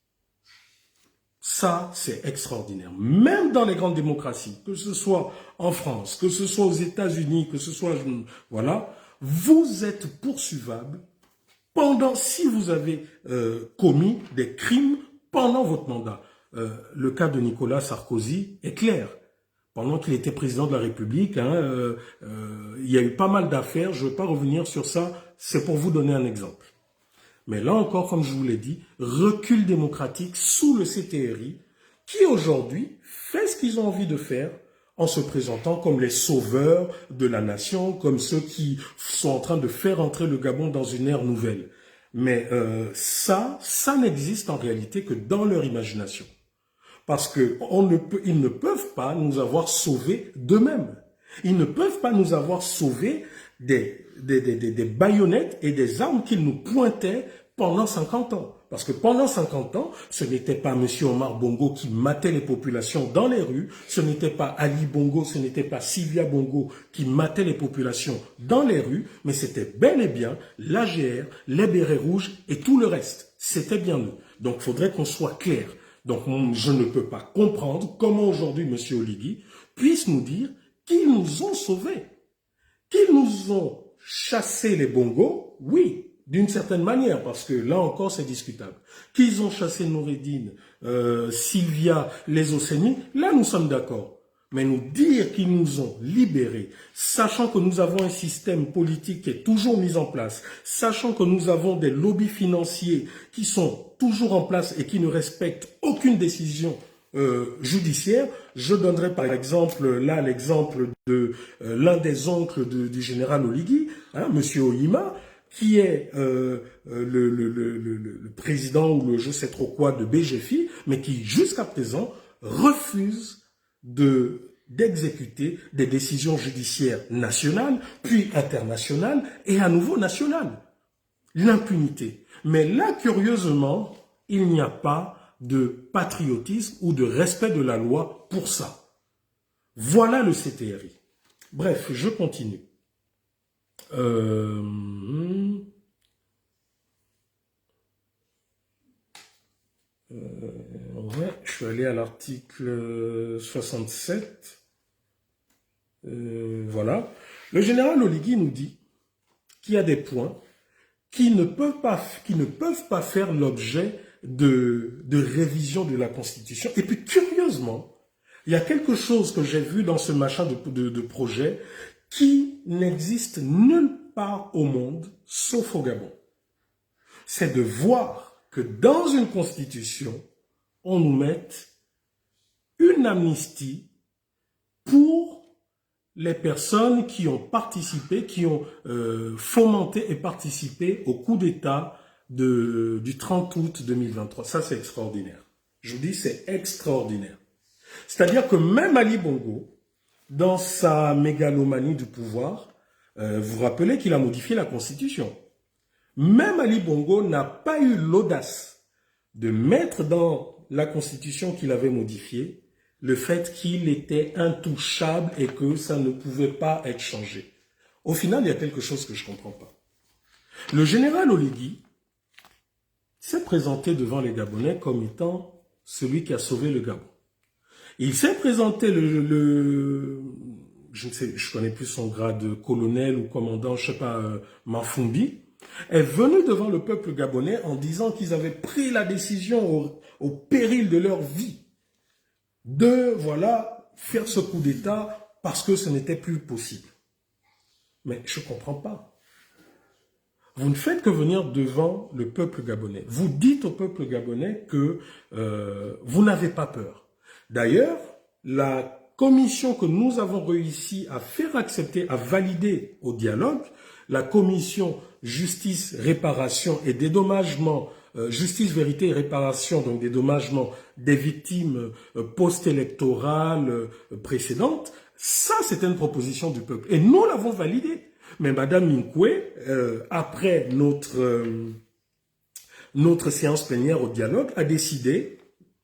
Ça, c'est extraordinaire. Même dans les grandes démocraties, que ce soit en France, que ce soit aux États-Unis, que ce soit... Voilà, vous êtes poursuivable si vous avez commis des crimes pendant votre mandat. Le cas de Nicolas Sarkozy est clair. Pendant qu'il était président de la République, il y a eu pas mal d'affaires. Je ne vais pas revenir sur ça. C'est pour vous donner un exemple. Mais là encore, comme je vous l'ai dit, recul démocratique sous le CTRI, qui aujourd'hui fait ce qu'ils ont envie de faire en se présentant comme les sauveurs de la nation, comme ceux qui sont en train de faire entrer le Gabon dans une ère nouvelle. Mais ça n'existe en réalité que dans leur imagination. Parce qu'ils ne peuvent pas nous avoir sauvés d'eux-mêmes. Ils ne peuvent pas nous avoir sauvés des baïonnettes et des armes qu'ils nous pointaient pendant 50 ans. Parce que pendant 50 ans, ce n'était pas M. Omar Bongo qui matait les populations dans les rues, ce n'était pas Ali Bongo, ce n'était pas Sylvia Bongo qui matait les populations dans les rues, mais c'était bel et bien l'AGR, les bérets rouges et tout le reste. C'était bien eux. Donc il faudrait qu'on soit clair. Donc je ne peux pas comprendre comment aujourd'hui M. Oligui puisse nous dire qu'ils nous ont sauvés. Qu'ils nous ont chassé les bongos, oui, d'une certaine manière, parce que là encore c'est discutable. Qu'ils ont chassé Noureddine, Sylvia, les Océnies, là nous sommes d'accord. Mais nous dire qu'ils nous ont libérés, sachant que nous avons un système politique qui est toujours mis en place, sachant que nous avons des lobbies financiers qui sont toujours en place et qui ne respectent aucune décision judiciaire. Je donnerai par exemple là l'exemple de l'un des oncles du général Oligui, Monsieur Oyima, qui est le président ou le je sais trop quoi de BGFI, mais qui jusqu'à présent refuse d'exécuter des décisions judiciaires nationales, puis internationales et à nouveau nationales. L'impunité. Mais là, curieusement, il n'y a pas de patriotisme ou de respect de la loi pour ça. Voilà le CTRI. Bref, je continue. Ouais, je suis allé à l'article 67. Voilà. Le général Oligui nous dit qu'il y a des points qui ne peuvent pas faire l'objet de révision de la Constitution. Et puis, curieusement, il y a quelque chose que j'ai vu dans ce machin de projet qui n'existe nulle part au monde, sauf au Gabon. C'est de voir que dans une Constitution, on nous mette une amnistie pour les personnes qui ont participé, qui ont fomenté et participé au coup d'État du 30 août 2023. Ça, c'est extraordinaire. Je vous dis, c'est extraordinaire. C'est-à-dire que même Ali Bongo, dans sa mégalomanie du pouvoir, vous vous rappelez qu'il a modifié la Constitution. Même Ali Bongo n'a pas eu l'audace de mettre dans la Constitution qu'il avait modifiée le fait qu'il était intouchable et que ça ne pouvait pas être changé. Au final, il y a quelque chose que je ne comprends pas. Le général Oligui s'est présenté devant les Gabonais comme étant celui qui a sauvé le Gabon. Il s'est présenté je ne sais, je connais plus son grade, colonel ou commandant, je ne sais pas, Mafumbi, est venu devant le peuple gabonais en disant qu'ils avaient pris la décision au péril de leur vie de, voilà, faire ce coup d'État parce que ce n'était plus possible. Mais je ne comprends pas. Vous ne faites que venir devant le peuple gabonais. Vous dites au peuple gabonais que vous n'avez pas peur. D'ailleurs, la commission que nous avons réussi à faire accepter, à valider au dialogue, la commission justice, réparation et dédommagement, justice, vérité et réparation, donc dédommagement des victimes post-électorales précédentes, ça c'était une proposition du peuple. Et nous l'avons validée. Mais Madame Minkwe, après notre séance plénière au dialogue, a décidé,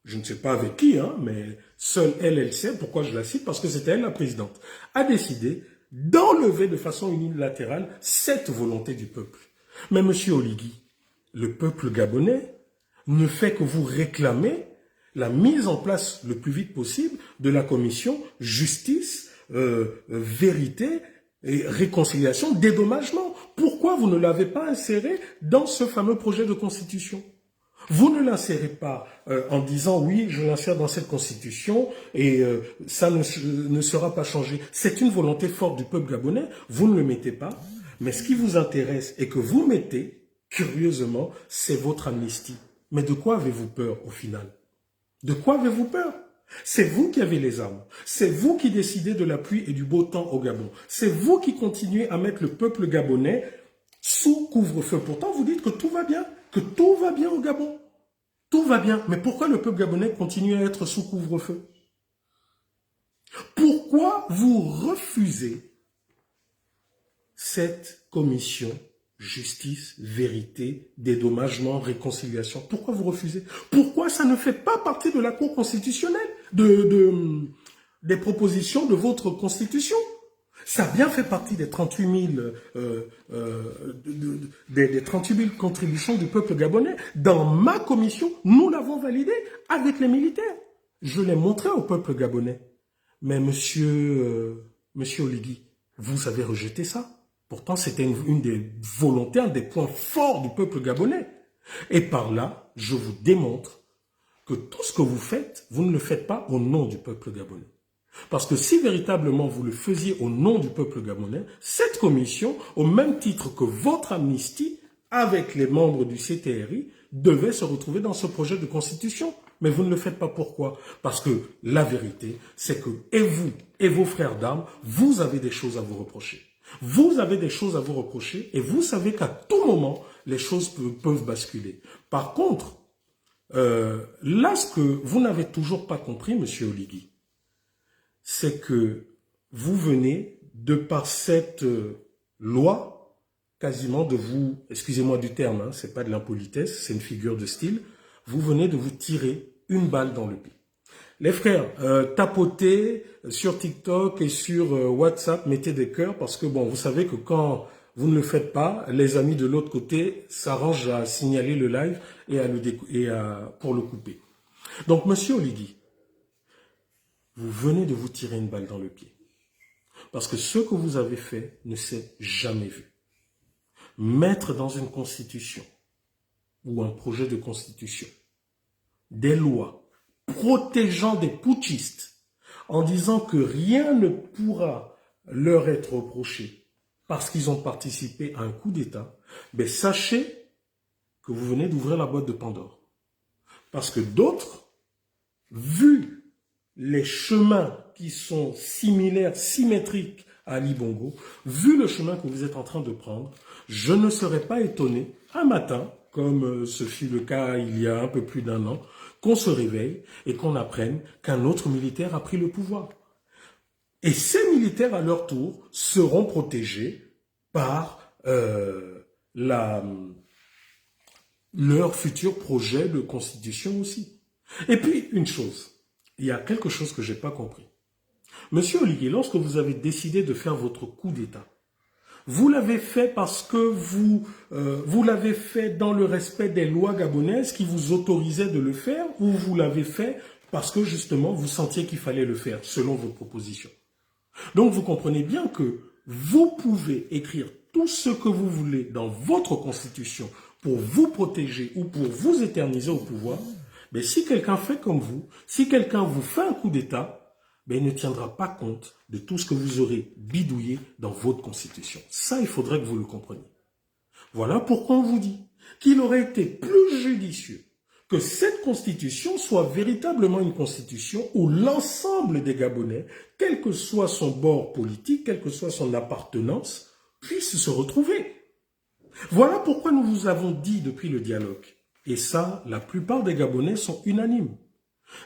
je ne sais pas avec qui, hein, mais seule elle sait, pourquoi je la cite, parce que c'était elle la présidente, a décidé d'enlever de façon unilatérale cette volonté du peuple. Mais Monsieur Oligui, le peuple gabonais ne fait que vous réclamer la mise en place le plus vite possible de la commission justice, vérité et réconciliation, dédommagement. Pourquoi vous ne l'avez pas inséré dans ce fameux projet de constitution? Vous ne l'insérez pas en disant oui, je l'insère dans cette constitution et ça ne sera pas changé. C'est une volonté forte du peuple gabonais, vous ne le mettez pas. Mais ce qui vous intéresse et que vous mettez, curieusement, c'est votre amnistie. Mais de quoi avez-vous peur au final? De quoi avez-vous peur? C'est vous qui avez les armes. C'est vous qui décidez de la pluie et du beau temps au Gabon. C'est vous qui continuez à mettre le peuple gabonais sous couvre-feu. Pourtant, vous dites que tout va bien, au Gabon. Tout va bien. Mais pourquoi le peuple gabonais continue à être sous couvre-feu? Pourquoi vous refusez cette commission justice, vérité, dédommagement, réconciliation? Pourquoi vous refusez? Pourquoi ça ne fait pas partie de la Cour constitutionnelle, des propositions de votre constitution? Ça a bien fait partie des 38 000 contributions du peuple gabonais. Dans ma commission, nous l'avons validé avec les militaires. Je l'ai montré au peuple gabonais. Mais monsieur Oligui, vous avez rejeté ça. Pourtant, c'était une des volontés, un des points forts du peuple gabonais. Et par là, je vous démontre que tout ce que vous faites, vous ne le faites pas au nom du peuple gabonais. Parce que si véritablement vous le faisiez au nom du peuple gabonais, cette commission, au même titre que votre amnistie, avec les membres du CTRI, devait se retrouver dans ce projet de constitution. Mais vous ne le faites pas. Pourquoi? Parce que la vérité, c'est que, et vous, et vos frères d'armes, vous avez des choses à vous reprocher. Vous avez des choses à vous reprocher et vous savez qu'à tout moment, les choses peuvent basculer. Par contre, là, ce que vous n'avez toujours pas compris, Monsieur Oligui, c'est que vous venez, de par cette loi, quasiment de vous, excusez-moi du terme, hein, c'est pas de l'impolitesse, c'est une figure de style, vous venez de vous tirer une balle dans le pied. Les frères, tapotez sur TikTok et sur WhatsApp, mettez des cœurs parce que, bon, vous savez que quand vous ne le faites pas, les amis de l'autre côté s'arrangent à signaler le live et pour le couper. Donc, Monsieur Oligui, vous venez de vous tirer une balle dans le pied. Parce que ce que vous avez fait ne s'est jamais vu. Mettre dans une constitution ou un projet de constitution des lois protégeant des putschistes en disant que rien ne pourra leur être reproché parce qu'ils ont participé à un coup d'État, ben sachez que vous venez d'ouvrir la boîte de Pandore. Parce que d'autres, vu les chemins qui sont similaires, symétriques à Ali Bongo, vu le chemin que vous êtes en train de prendre, je ne serais pas étonné un matin, comme ce fut le cas il y a un peu plus d'1 an, qu'on se réveille et qu'on apprenne qu'un autre militaire a pris le pouvoir. Et ces militaires, à leur tour, seront protégés par leur futur projet de constitution aussi. Et puis, une chose, il y a quelque chose que je n'ai pas compris. Monsieur Oligui, lorsque vous avez décidé de faire votre coup d'État, vous l'avez fait parce que vous l'avez fait dans le respect des lois gabonaises qui vous autorisaient de le faire, ou vous l'avez fait parce que justement vous sentiez qu'il fallait le faire selon vos propositions. Donc vous comprenez bien que vous pouvez écrire tout ce que vous voulez dans votre constitution pour vous protéger ou pour vous éterniser au pouvoir, mais si quelqu'un fait comme vous, si quelqu'un vous fait un coup d'État, ben, il ne tiendra pas compte de tout ce que vous aurez bidouillé dans votre constitution. Ça, il faudrait que vous le compreniez. Voilà pourquoi on vous dit qu'il aurait été plus judicieux que cette constitution soit véritablement une constitution où l'ensemble des Gabonais, quel que soit son bord politique, quelle que soit son appartenance, puissent se retrouver. Voilà pourquoi nous vous avons dit depuis le dialogue, et ça, la plupart des Gabonais sont unanimes.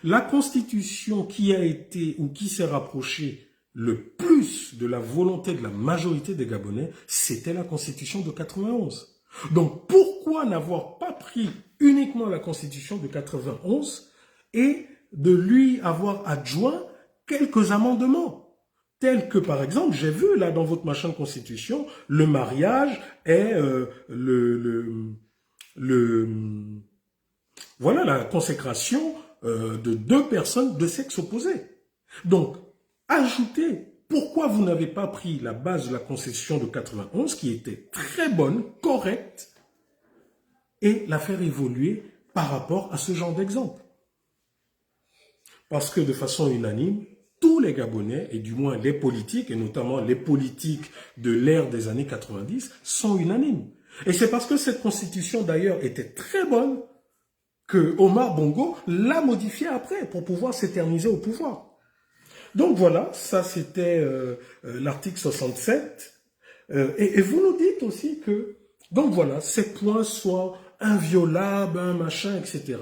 La constitution qui a été ou qui s'est rapprochée le plus de la volonté de la majorité des Gabonais, c'était la Constitution de 91. Donc, pourquoi n'avoir pas pris uniquement la Constitution de 91 et de lui avoir adjoint quelques amendements, tels que, par exemple, j'ai vu là dans votre machin de Constitution, le mariage est voilà la consécration de deux personnes de sexe opposé. Donc, ajoutez, pourquoi vous n'avez pas pris la base de la Constitution de 91, qui était très bonne, correcte, et la faire évoluer par rapport à ce genre d'exemple? Parce que de façon unanime, tous les Gabonais, et du moins les politiques, et notamment les politiques de l'ère des années 90, sont unanimes. Et c'est parce que cette constitution, d'ailleurs, était très bonne que Omar Bongo l'a modifiée après pour pouvoir s'éterniser au pouvoir. Donc voilà, ça c'était l'article 67. Et vous nous dites aussi que, donc voilà, ces points soient inviolables, un machin, etc.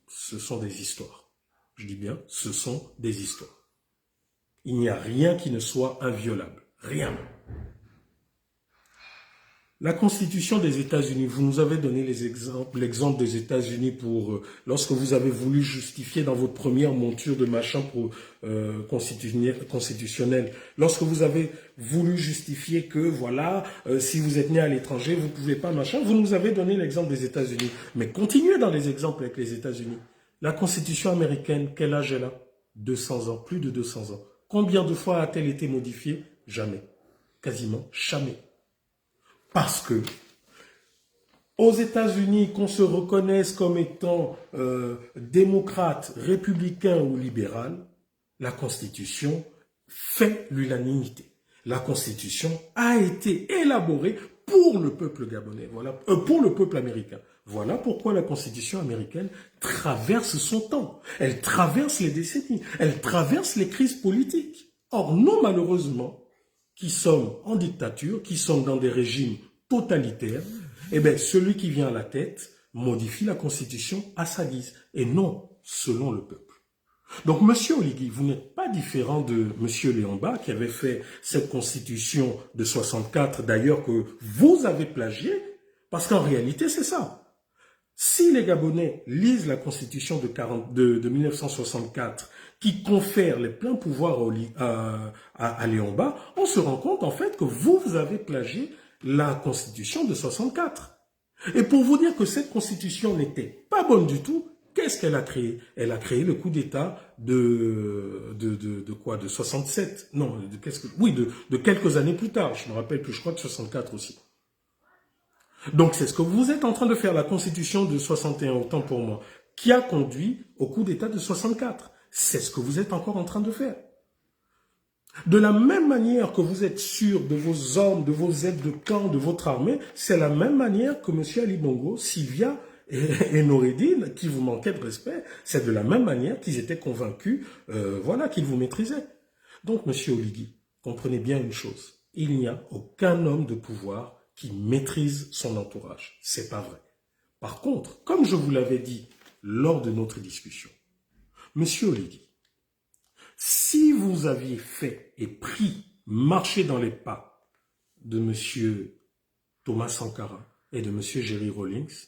Ce sont des histoires. Je dis bien, ce sont des histoires. Il n'y a rien qui ne soit inviolable. Rien. La Constitution des États-Unis, vous nous avez donné l'exemple des États-Unis pour lorsque vous avez voulu justifier dans votre première monture de machin pour constitutionnel, lorsque vous avez voulu justifier que voilà, si vous êtes né à l'étranger, vous ne pouvez pas machin, vous nous avez donné l'exemple des États-Unis. Mais continuez dans les exemples avec les États-Unis. La Constitution américaine, quel âge elle a? 200 ans, plus de 200 ans. Combien de fois a-t-elle été modifiée? Jamais. Quasiment jamais. Parce que, aux États-Unis, qu'on se reconnaisse comme étant démocrate, républicain ou libéral, la Constitution fait l'unanimité. La Constitution a été élaborée pour le peuple gabonais, voilà, pour le peuple américain. Voilà pourquoi la Constitution américaine traverse son temps. Elle traverse les décennies. Elle traverse les crises politiques. Or, nous, malheureusement, qui sommes en dictature, qui sommes dans des régimes totalitaires, eh bien, celui qui vient à la tête modifie la Constitution à sa guise, et non selon le peuple. Donc, Monsieur Oligui, vous n'êtes pas différent de Monsieur Léonba, qui avait fait cette Constitution de 64, d'ailleurs, que vous avez plagié, parce qu'en réalité, c'est ça. Si les Gabonais lisent la Constitution de 1964, qui confère les pleins pouvoirs à Léonba, on se rend compte en fait que vous avez plagié la Constitution de 64. Et pour vous dire que cette Constitution n'était pas bonne du tout, qu'est-ce qu'elle a créé? Elle a créé le coup d'État de 67. Non, de quelques années plus tard. Je me rappelle plus, je crois que 64 aussi. Donc c'est ce que vous êtes en train de faire, la Constitution de 61, autant pour moi, qui a conduit au coup d'État de 64. C'est ce que vous êtes encore en train de faire. De la même manière que vous êtes sûr de vos hommes, de vos aides de camp, de votre armée, c'est la même manière que M. Ali Bongo, Sylvia et Noureddine, qui vous manquaient de respect, c'est de la même manière qu'ils étaient convaincus, voilà, qu'ils vous maîtrisaient. Donc, M. Oligui, comprenez bien une chose, il n'y a aucun homme de pouvoir qui maîtrise son entourage. C'est pas vrai. Par contre, comme je vous l'avais dit lors de notre discussion, Monsieur Oligui, si vous aviez fait et pris, marché dans les pas de Monsieur Thomas Sankara et de Monsieur Jerry Rawlings,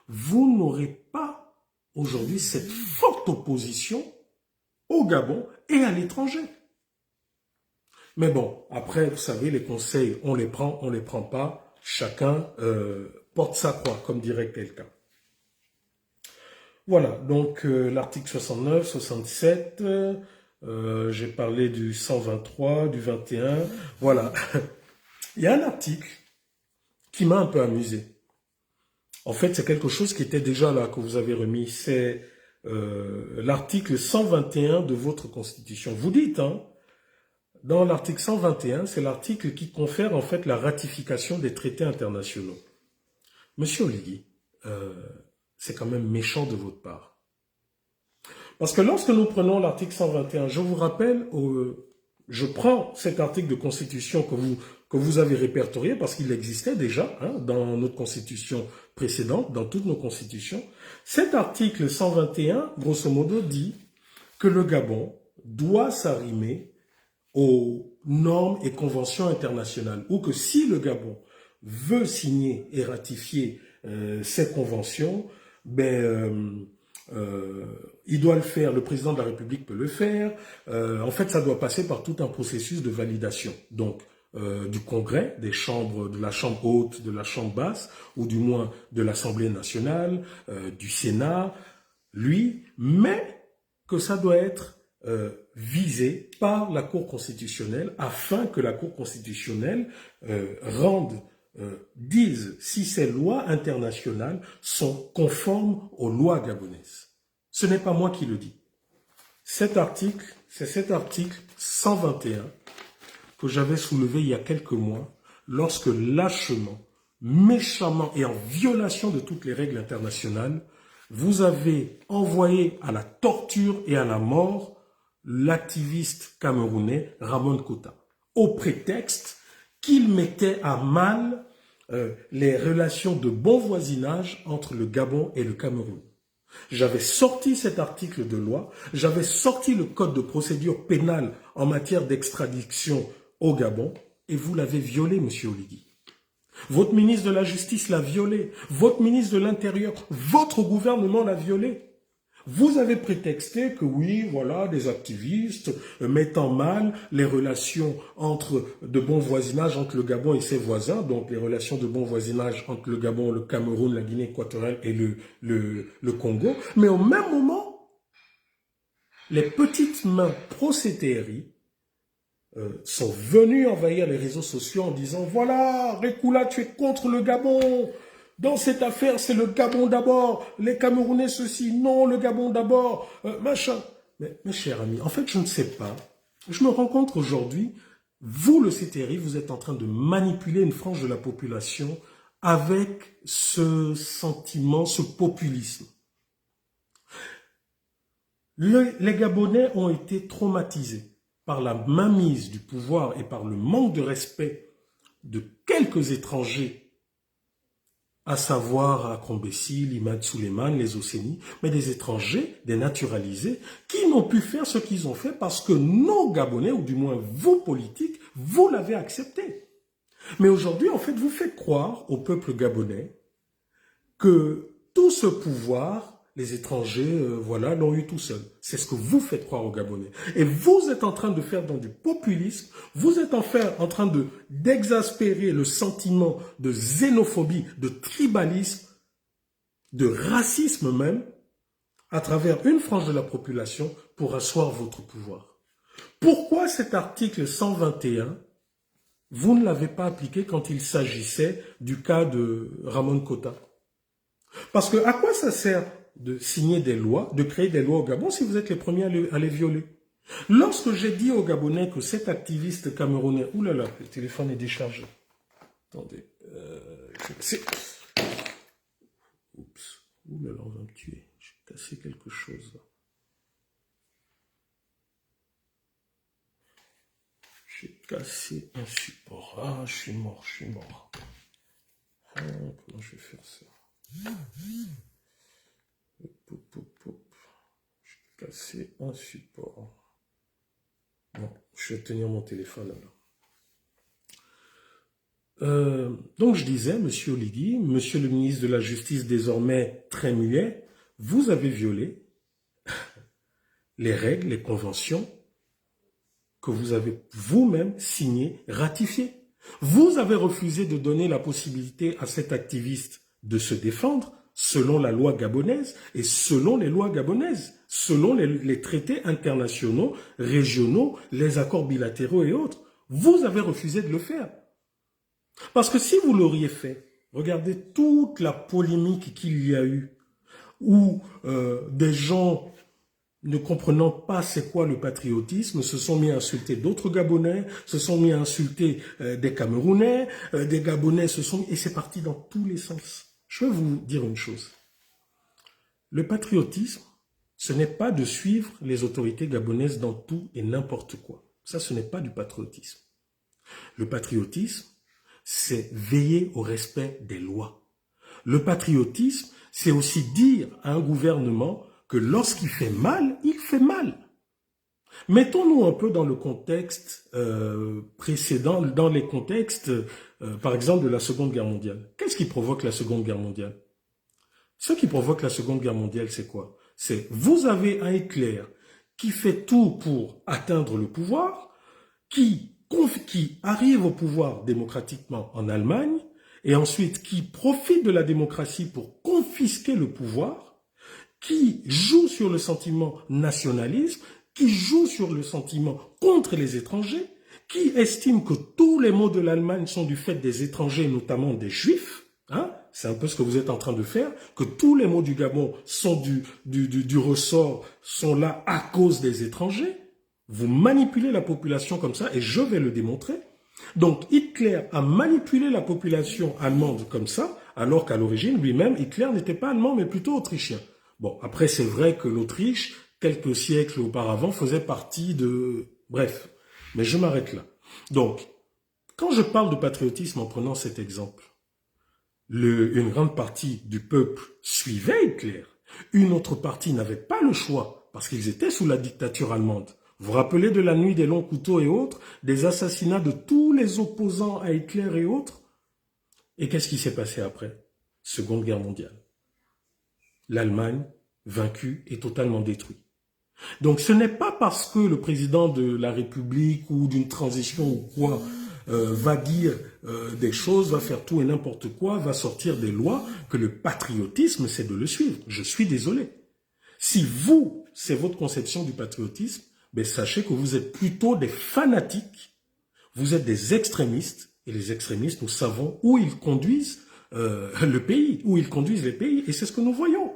vous n'aurez pas aujourd'hui cette forte opposition au Gabon et à l'étranger. Mais bon, après, vous savez, les conseils, on les prend pas, chacun porte sa croix, comme dirait quelqu'un. Voilà, donc l'article 69, 67, j'ai parlé du 123, du 21, voilà. Il y a un article qui m'a un peu amusé. En fait, c'est quelque chose qui était déjà là, que vous avez remis, c'est l'article 121 de votre Constitution. Vous dites, hein, dans l'article 121, c'est l'article qui confère en fait la ratification des traités internationaux. Monsieur Oligui, c'est quand même méchant de votre part. Parce que lorsque nous prenons l'article 121, je vous rappelle, je prends cet article de Constitution que vous avez répertorié, parce qu'il existait déjà hein, dans notre Constitution précédente, dans toutes nos Constitutions. Cet article 121, grosso modo, dit que le Gabon doit s'arrimer aux normes et conventions internationales, ou que si le Gabon veut signer et ratifier ces conventions, il doit le faire, le président de la République peut le faire. En fait, ça doit passer par tout un processus de validation. Donc, du Congrès, des chambres, de la Chambre haute, de la Chambre basse, ou du moins de l'Assemblée nationale, du Sénat, lui, mais que ça doit être visé par la Cour constitutionnelle afin que la Cour constitutionnelle dise si ces lois internationales sont conformes aux lois gabonaises. Ce n'est pas moi qui le dis. C'est cet article 121 que j'avais soulevé il y a quelques mois lorsque lâchement, méchamment et en violation de toutes les règles internationales, vous avez envoyé à la torture et à la mort l'activiste camerounais Ramon Kota, au prétexte qu'il mettait à mal les relations de bon voisinage entre le Gabon et le Cameroun. J'avais sorti cet article de loi, j'avais sorti le code de procédure pénale en matière d'extradition au Gabon, et vous l'avez violé, monsieur Oligui. Votre ministre de la Justice l'a violé, votre ministre de l'Intérieur, votre gouvernement l'a violé. Vous avez prétexté que oui, voilà, des activistes mettent en mal les relations de bon voisinage entre le Gabon et ses voisins, donc les relations de bon voisinage entre le Gabon, le Cameroun, la Guinée équatoriale et le Congo. Mais au même moment, les petites mains pro-CTRI sont venus envahir les réseaux sociaux en disant « Voilà, Rekula, tu es contre le Gabon. Dans cette affaire, c'est le Gabon d'abord. Les Camerounais ceci, non, le Gabon d'abord, machin. » Mais mes chers amis, en fait, je ne sais pas. Je me rends compte aujourd'hui, vous, le CTRI, vous êtes en train de manipuler une frange de la population avec ce sentiment, ce populisme. Les Gabonais ont été traumatisés par la mainmise du pouvoir et par le manque de respect de quelques étrangers, à savoir Akombessi, Limad Suleiman, les Océnies, mais des étrangers, des naturalisés, qui n'ont pu faire ce qu'ils ont fait parce que nos Gabonais, ou du moins vous politiques, vous l'avez accepté. Mais aujourd'hui, en fait, vous faites croire au peuple gabonais que tout ce pouvoir, les étrangers, voilà, l'ont eu tout seul. C'est ce que vous faites croire aux Gabonais. Et vous êtes en train de faire dans du populisme, vous êtes en train d'exaspérer le sentiment de xénophobie, de tribalisme, de racisme même, à travers une frange de la population pour asseoir votre pouvoir. Pourquoi cet article 121, vous ne l'avez pas appliqué quand il s'agissait du cas de Ramon Kota? Parce que à quoi ça sert de signer des lois, de créer des lois au Gabon si vous êtes les premiers à les violer? Lorsque j'ai dit aux Gabonais que cet activiste camerounais... Ouh là là, le téléphone est déchargé. Attendez. Oups. Ouh là là, on va me tuer. J'ai cassé quelque chose là. J'ai cassé un support. Ah, je suis mort. Ah, comment je vais faire ça? J'ai cassé un support. Bon, je vais tenir mon téléphone alors. Donc je disais, monsieur Oligui, monsieur le ministre de la Justice désormais très muet, vous avez violé les règles, les conventions que vous avez vous-même signées, ratifiées. Vous avez refusé de donner la possibilité à cet activiste de se défendre selon la loi gabonaise et selon les lois gabonaises, selon les traités internationaux, régionaux, les accords bilatéraux et autres. Vous avez refusé de le faire. Parce que si vous l'auriez fait, regardez toute la polémique qu'il y a eu, où des gens ne comprenant pas c'est quoi le patriotisme, se sont mis à insulter d'autres Gabonais, se sont mis à insulter des Camerounais, des Gabonais se sont mis... Et c'est parti dans tous les sens. Je vais vous dire une chose. Le patriotisme, ce n'est pas de suivre les autorités gabonaises dans tout et n'importe quoi. Ça, ce n'est pas du patriotisme. Le patriotisme, c'est veiller au respect des lois. Le patriotisme, c'est aussi dire à un gouvernement que lorsqu'il fait mal, il fait mal. Mettons-nous un peu dans le contexte précédent, dans les contextes, par exemple, de la Seconde Guerre mondiale. Qu'est-ce qui provoque la Seconde Guerre mondiale? Ce qui provoque la Seconde Guerre mondiale, c'est quoi? C'est vous avez un Hitler qui fait tout pour atteindre le pouvoir, qui arrive au pouvoir démocratiquement en Allemagne, et ensuite qui profite de la démocratie pour confisquer le pouvoir, qui joue sur le sentiment nationalisme, qui joue sur le sentiment contre les étrangers, qui estime que tous les maux de l'Allemagne sont du fait des étrangers, notamment des Juifs, hein, c'est un peu ce que vous êtes en train de faire, que tous les maux du Gabon sont du ressort, sont là à cause des étrangers. Vous manipulez la population comme ça, et je vais le démontrer. Donc Hitler a manipulé la population allemande comme ça, alors qu'à l'origine, lui-même, Hitler n'était pas allemand, mais plutôt autrichien. Bon, après, c'est vrai que l'Autriche, quelques siècles auparavant, faisait partie de... Bref, mais je m'arrête là. Donc, quand je parle de patriotisme en prenant cet exemple, une grande partie du peuple suivait Hitler. Une autre partie n'avait pas le choix, parce qu'ils étaient sous la dictature allemande. Vous vous rappelez de la nuit des longs couteaux et autres, des assassinats de tous les opposants à Hitler et autres? Et qu'est-ce qui s'est passé après? Seconde Guerre mondiale. L'Allemagne, vaincue et totalement détruite. Donc ce n'est pas parce que le président de la République ou d'une transition ou quoi va dire des choses, va faire tout et n'importe quoi, va sortir des lois, que le patriotisme, c'est de le suivre. Je suis désolé. Si vous, c'est votre conception du patriotisme, ben sachez que vous êtes plutôt des fanatiques, vous êtes des extrémistes, et les extrémistes, nous savons où ils conduisent le pays, où ils conduisent les pays, et c'est ce que nous voyons.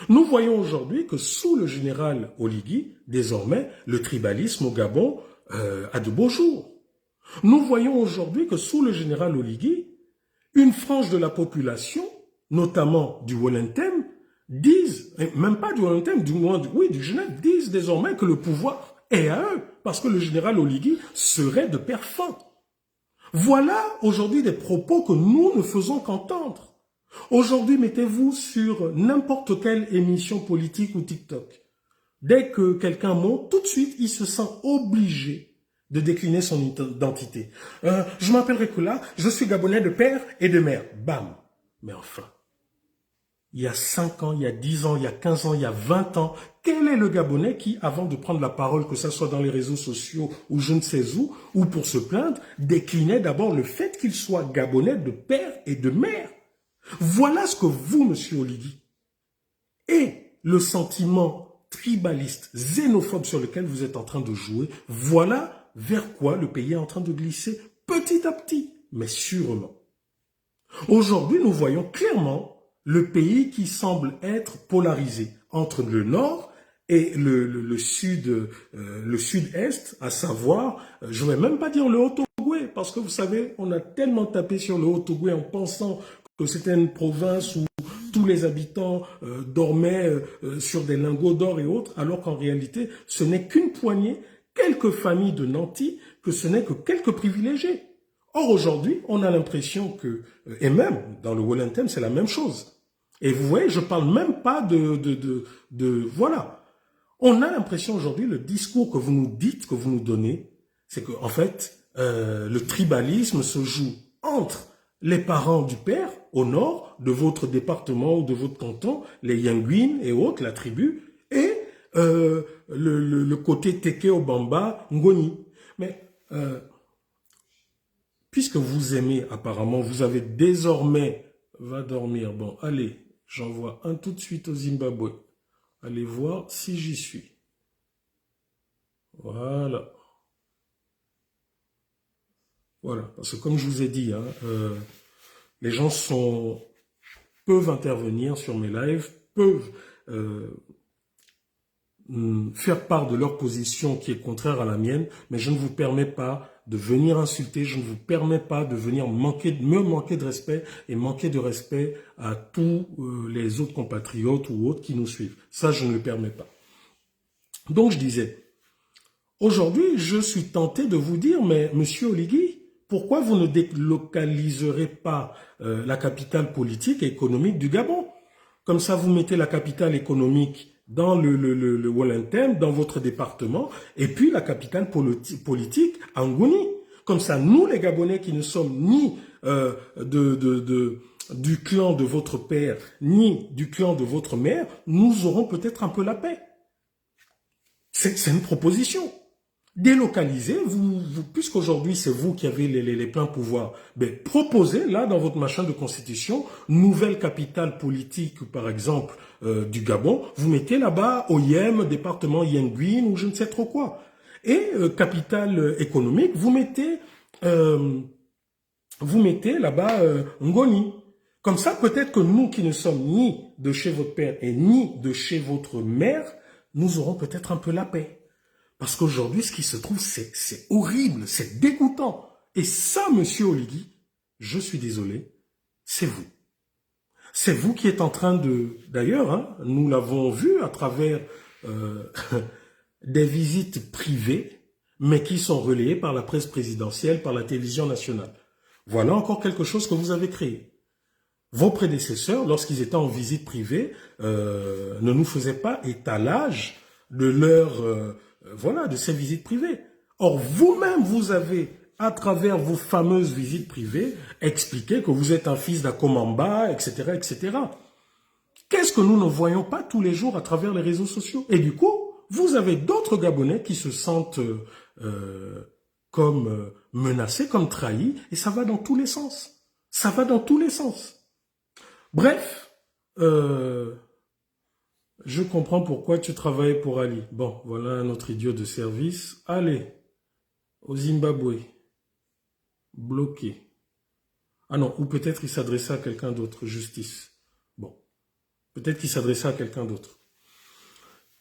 Nous voyons aujourd'hui que sous le général Oligui, désormais, le tribalisme au Gabon a de beaux jours. Nous voyons aujourd'hui que sous le général Oligui, une frange de la population, notamment du Wollentem, disent, même pas du Wollentem, du Genève, disent désormais que le pouvoir est à eux, parce que le général Oligui serait de père fin. Voilà aujourd'hui des propos que nous ne faisons qu'entendre. Aujourd'hui, mettez-vous sur n'importe quelle émission politique ou TikTok. Dès que quelqu'un monte, tout de suite, il se sent obligé de décliner son identité. Je m'appelle Rekula, je suis Gabonais de père et de mère. Bam. Mais enfin, il y a 5 ans, il y a 10 ans, il y a 15 ans, il y a 20 ans, quel est le Gabonais qui, avant de prendre la parole, que ce soit dans les réseaux sociaux ou je ne sais où, ou pour se plaindre, déclinait d'abord le fait qu'il soit Gabonais de père et de mère? Voilà ce que vous, monsieur Oligui, et le sentiment tribaliste, xénophobe sur lequel vous êtes en train de jouer, voilà vers quoi le pays est en train de glisser petit à petit, mais sûrement. Aujourd'hui, nous voyons clairement le pays qui semble être polarisé entre le nord et le sud-est, à savoir, je ne vais même pas dire le Haut-Ogooué, parce que vous savez, on a tellement tapé sur le Haut-Ogooué en pensant que c'était une province où tous les habitants dormaient sur des lingots d'or et autres, alors qu'en réalité, ce n'est qu'une poignée, quelques familles de nantis, que ce n'est que quelques privilégiés. Or, aujourd'hui, on a l'impression que, et même dans le Wollentem, c'est la même chose. Et vous voyez, je parle même pas voilà. On a l'impression aujourd'hui, le discours que vous nous dites, que vous nous donnez, c'est que en fait, le tribalisme se joue entre les parents du père, au nord, de votre département ou de votre canton, les Yanguin et autres, la tribu, et le côté Teke Obamba, Ngoni. Mais puisque vous aimez apparemment, vous avez désormais, va dormir, bon, allez, j'envoie un tout de suite au Zimbabwe. Allez voir si j'y suis. Voilà. Voilà, parce que comme je vous ai dit, hein, les gens peuvent intervenir sur mes lives, peuvent faire part de leur position qui est contraire à la mienne, mais je ne vous permets pas de venir insulter, je ne vous permets pas de venir me manquer de respect et manquer de respect à tous les autres compatriotes ou autres qui nous suivent. Ça, je ne le permets pas. Donc, je disais, aujourd'hui, je suis tenté de vous dire, mais monsieur Oligui, pourquoi vous ne délocaliserez pas la capitale politique et économique du Gabon? Comme ça, vous mettez la capitale économique dans le Wellington, dans votre département, et puis la capitale politique, Angouni. Comme ça, nous, les Gabonais qui ne sommes ni du clan de votre père, ni du clan de votre mère, nous aurons peut-être un peu la paix. C'est une proposition. Délocaliser, puisqu'aujourd'hui c'est vous qui avez les pleins pouvoirs, ben, proposez là dans votre machin de constitution, nouvelle capitale politique par exemple du Gabon, vous mettez là-bas Oyem, département Yenguine ou je ne sais trop quoi. Et capitale économique, vous mettez là-bas Ngoni. Comme ça, peut-être que nous qui ne sommes ni de chez votre père et ni de chez votre mère, nous aurons peut-être un peu la paix. Parce qu'aujourd'hui, ce qui se trouve, c'est horrible, c'est dégoûtant. Et ça, monsieur Oligui, je suis désolé, c'est vous. C'est vous qui êtes en train de... D'ailleurs, hein, nous l'avons vu à travers des visites privées, mais qui sont relayées par la presse présidentielle, par la télévision nationale. Voilà encore quelque chose que vous avez créé. Vos prédécesseurs, lorsqu'ils étaient en visite privée, ne nous faisaient pas étalage de leur... voilà, de ces visites privées. Or, vous-même, vous avez, à travers vos fameuses visites privées, expliqué que vous êtes un fils d'Akomamba, etc., etc. Qu'est-ce que nous ne voyons pas tous les jours à travers les réseaux sociaux? Et du coup, vous avez d'autres Gabonais qui se sentent comme menacés, comme trahis, et ça va dans tous les sens. Ça va dans tous les sens. Bref, je comprends pourquoi tu travailles pour Ali. Bon, voilà un autre idiot de service. Allez, au Zimbabwe. Bloqué. Ah non, ou peut-être il s'adressait à quelqu'un d'autre, justice. Bon, peut-être qu'il s'adressait à quelqu'un d'autre.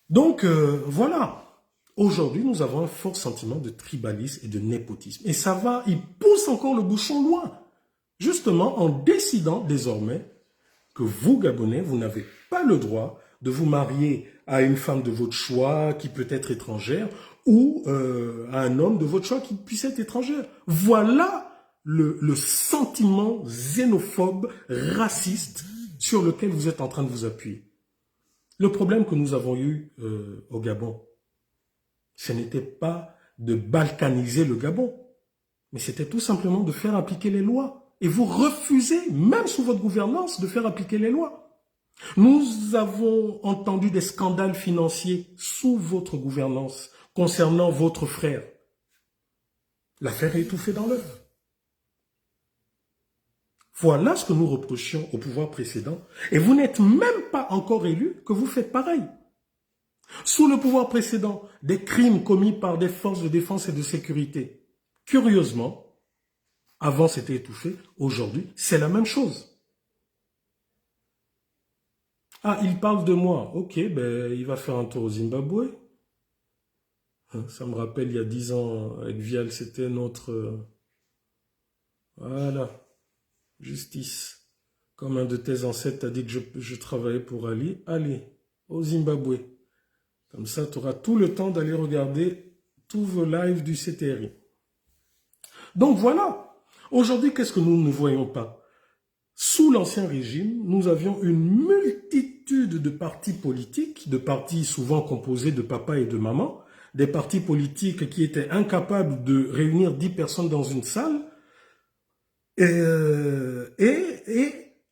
Donc, voilà. Aujourd'hui, nous avons un fort sentiment de tribalisme et de népotisme. Et ça va, il pousse encore le bouchon loin. Justement, en décidant désormais que vous, Gabonais, vous n'avez pas le droit de vous marier à une femme de votre choix qui peut être étrangère ou à un homme de votre choix qui puisse être étranger. Voilà le sentiment xénophobe, raciste sur lequel vous êtes en train de vous appuyer. Le problème que nous avons eu au Gabon, ce n'était pas de balkaniser le Gabon, mais c'était tout simplement de faire appliquer les lois. Et vous refusez, même sous votre gouvernance, de faire appliquer les lois. Nous avons entendu des scandales financiers sous votre gouvernance concernant votre frère. L'affaire est étouffée dans l'œuf. Voilà ce que nous reprochions au pouvoir précédent. Et vous n'êtes même pas encore élu que vous faites pareil. Sous le pouvoir précédent, des crimes commis par des forces de défense et de sécurité. Curieusement, avant c'était étouffé, aujourd'hui c'est la même chose. Ah, il parle de moi. Ok, ben il va faire un tour au Zimbabwe. Ça me rappelle, il y a 10 ans, avec Vial, c'était notre... Voilà. Justice. Comme un de tes ancêtres t'a dit que je travaillais pour Ali. Allez, au Zimbabwe. Comme ça, tu auras tout le temps d'aller regarder tous vos lives du CTRI. Donc voilà. Aujourd'hui, qu'est-ce que nous ne voyons pas? Sous l'Ancien Régime, nous avions une multitude de partis politiques, de partis souvent composés de papa et de maman, des partis politiques qui étaient incapables de réunir 10 personnes dans une salle, et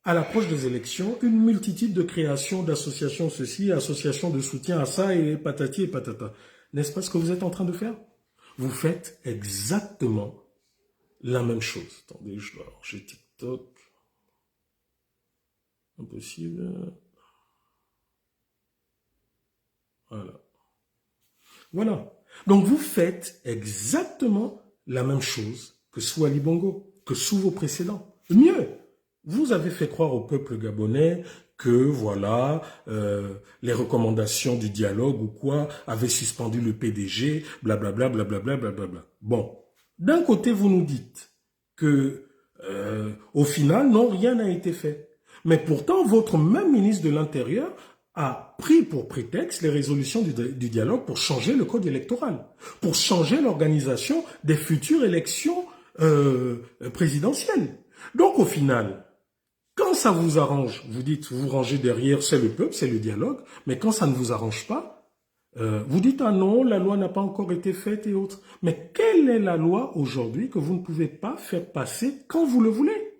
à l'approche des élections, une multitude de créations d'associations ceci, associations de soutien à ça, et patati et patata. N'est-ce pas ce que vous êtes en train de faire? Vous faites exactement la même chose. Attendez, je dois arranger TikTok. Impossible. Voilà. Voilà. Donc vous faites exactement la même chose que sous Ali Bongo, que sous vos précédents. Mieux, vous avez fait croire au peuple gabonais que voilà, les recommandations du dialogue ou quoi avaient suspendu le PDG, blablabla, blablabla, blablabla. Bon, d'un côté vous nous dites que au final, non, rien n'a été fait. Mais pourtant, votre même ministre de l'Intérieur a pris pour prétexte les résolutions du dialogue pour changer le code électoral, pour changer l'organisation des futures élections présidentielles. Donc au final, quand ça vous arrange, vous dites, vous rangez derrière, c'est le peuple, c'est le dialogue, mais quand ça ne vous arrange pas, vous dites, ah non, la loi n'a pas encore été faite et autres. Mais quelle est la loi aujourd'hui que vous ne pouvez pas faire passer quand vous le voulez?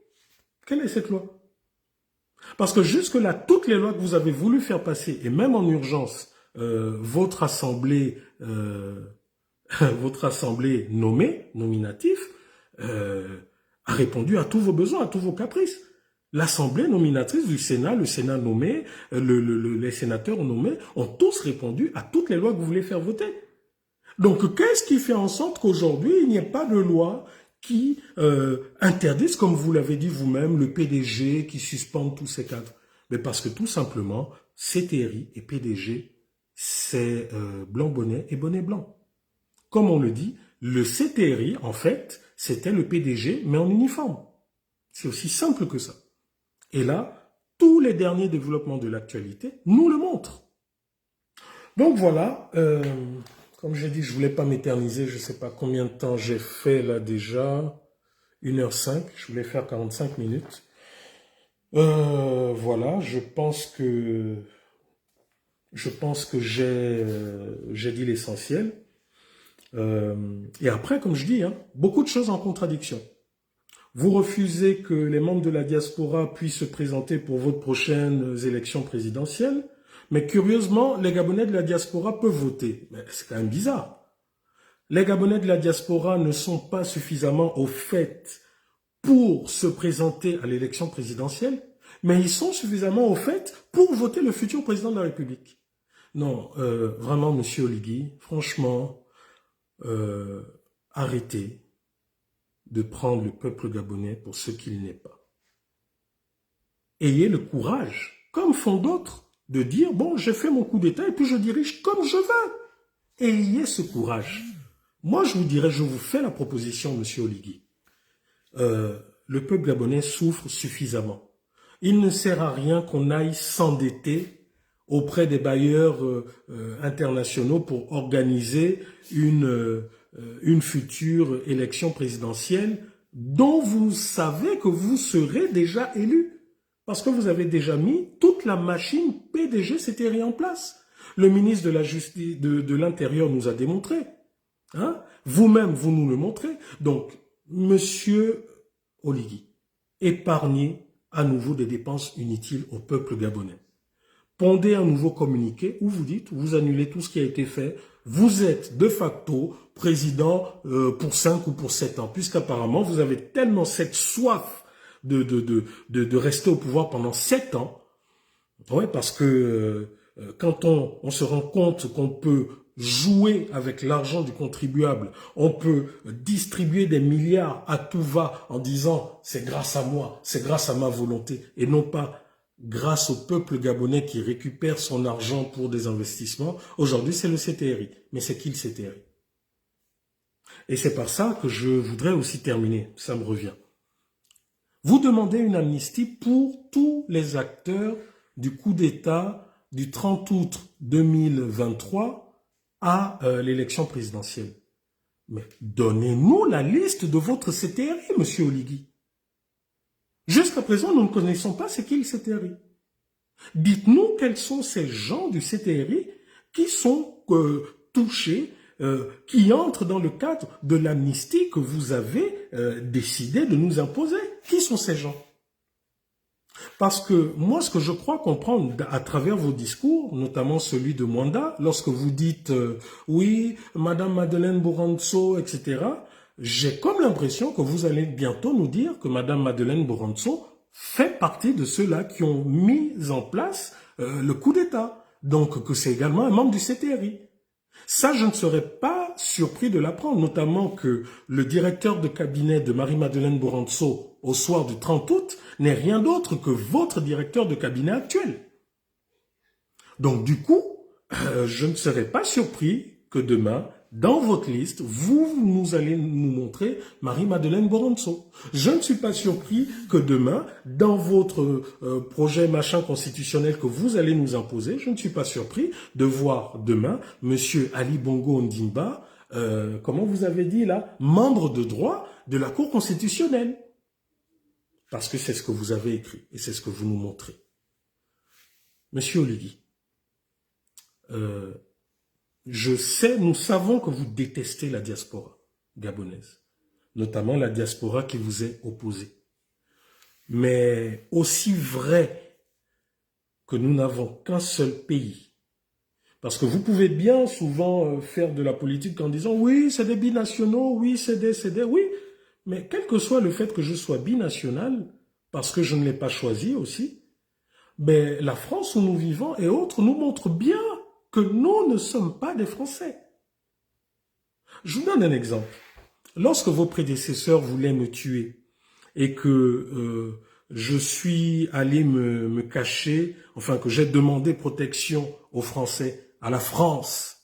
Quelle est cette loi? Parce que jusque-là, toutes les lois que vous avez voulu faire passer, et même en urgence, votre assemblée nommée, nominatif, a répondu à tous vos besoins, à tous vos caprices. L'assemblée nominatrice du Sénat, le Sénat nommé, les sénateurs nommés ont tous répondu à toutes les lois que vous voulez faire voter. Donc, qu'est-ce qui fait en sorte qu'aujourd'hui, il n'y ait pas de loi qui interdisent, comme vous l'avez dit vous-même, le PDG qui suspende tous ces cadres? Mais parce que tout simplement, CTRI et PDG, c'est blanc bonnet et bonnet blanc. Comme on le dit, le CTRI, en fait, c'était le PDG, mais en uniforme. C'est aussi simple que ça. Et là, tous les derniers développements de l'actualité nous le montrent. Donc voilà, comme j'ai dit, je ne voulais pas m'éterniser, je ne sais pas combien de temps j'ai fait là déjà, 1h05, je voulais faire 45 minutes. Voilà, je pense que j'ai dit l'essentiel. Et après, comme je dis, beaucoup de choses en contradiction. Vous refusez que les membres de la diaspora puissent se présenter pour vos prochaines élections présidentielles, mais curieusement, les Gabonais de la diaspora peuvent voter. Mais c'est quand même bizarre. Les Gabonais de la diaspora ne sont pas suffisamment au fait pour se présenter à l'élection présidentielle, mais ils sont suffisamment au fait pour voter le futur président de la République. Non, vraiment, monsieur Oligui, franchement, arrêtez de prendre le peuple gabonais pour ce qu'il n'est pas. Ayez le courage, comme font d'autres, de dire, bon, j'ai fait mon coup d'État et puis je dirige comme je veux. Ayez ce courage. Moi, je vous dirais, je vous fais la proposition, monsieur Oligui. Le peuple gabonais souffre suffisamment. Il ne sert à rien qu'on aille s'endetter auprès des bailleurs internationaux pour organiser une future élection présidentielle dont vous savez que vous serez déjà élu. Parce que vous avez déjà mis toute la machine PDG CTRI en place. Le ministre de la Justice, de l'Intérieur nous a démontré. Vous-même, vous nous le montrez. Donc, monsieur Oligui, épargnez à nouveau des dépenses inutiles au peuple gabonais. Pondez un nouveau communiqué où vous dites, vous annulez tout ce qui a été fait. Vous êtes de facto président pour 5 ou pour 7 ans, puisqu'apparemment vous avez tellement cette soif de rester au pouvoir pendant 7 ans. Ouais, parce que quand on se rend compte qu'on peut jouer avec l'argent du contribuable, on peut distribuer des milliards à tout va en disant c'est grâce à moi, c'est grâce à ma volonté, et non pas grâce au peuple gabonais qui récupère son argent pour des investissements. Aujourd'hui, c'est le CTRI. Mais c'est qui le CTRI? Et c'est par ça que je voudrais aussi terminer, ça me revient. Vous demandez une amnistie pour tous les acteurs du coup d'État du 30 août 2023 à l'élection présidentielle. Mais donnez-nous la liste de votre CTRI, monsieur Oligui. Jusqu'à présent, nous ne connaissons pas ce qu'est le CTRI. Dites-nous quels sont ces gens du CTRI qui sont touchés, qui entrent dans le cadre de l'amnistie que vous avez décidé de nous imposer. Qui sont ces gens? Parce que moi, ce que je crois comprendre à travers vos discours, notamment celui de Mwanda, lorsque vous dites oui, Madame Madeleine Bourantso, etc., j'ai comme l'impression que vous allez bientôt nous dire que Madame Madeleine Bourantso fait partie de ceux-là qui ont mis en place le coup d'État. Donc que c'est également un membre du CTRI. Ça, je ne serais pas surpris de l'apprendre, notamment que le directeur de cabinet de Marie-Madeleine Bourantso au soir du 30 août n'est rien d'autre que votre directeur de cabinet actuel. Donc du coup, je ne serais pas surpris que demain, dans votre liste, vous allez nous montrer Marie-Madeleine Bourantso. Je ne suis pas surpris que demain, dans votre projet machin constitutionnel que vous allez nous imposer, je ne suis pas surpris de voir demain Monsieur Ali Bongo Ondimba, comment vous avez dit là, membre de droit de la Cour constitutionnelle. parce que c'est ce que vous avez écrit et c'est ce que vous nous montrez. Monsieur Oligui, nous savons que vous détestez la diaspora gabonaise, notamment la diaspora qui vous est opposée. Mais aussi vrai que nous n'avons qu'un seul pays, parce que vous pouvez bien souvent faire de la politique en disant « oui, c'est des binationaux, oui, c'est des... » Oui, mais quel que soit le fait que je sois binational, parce que je ne l'ai pas choisi aussi, mais la France où nous vivons et autres nous montrent bien que nous ne sommes pas des Français. Je vous donne un exemple. Lorsque vos prédécesseurs voulaient me tuer et que je suis allé me cacher, enfin que j'ai demandé protection aux Français, à la France,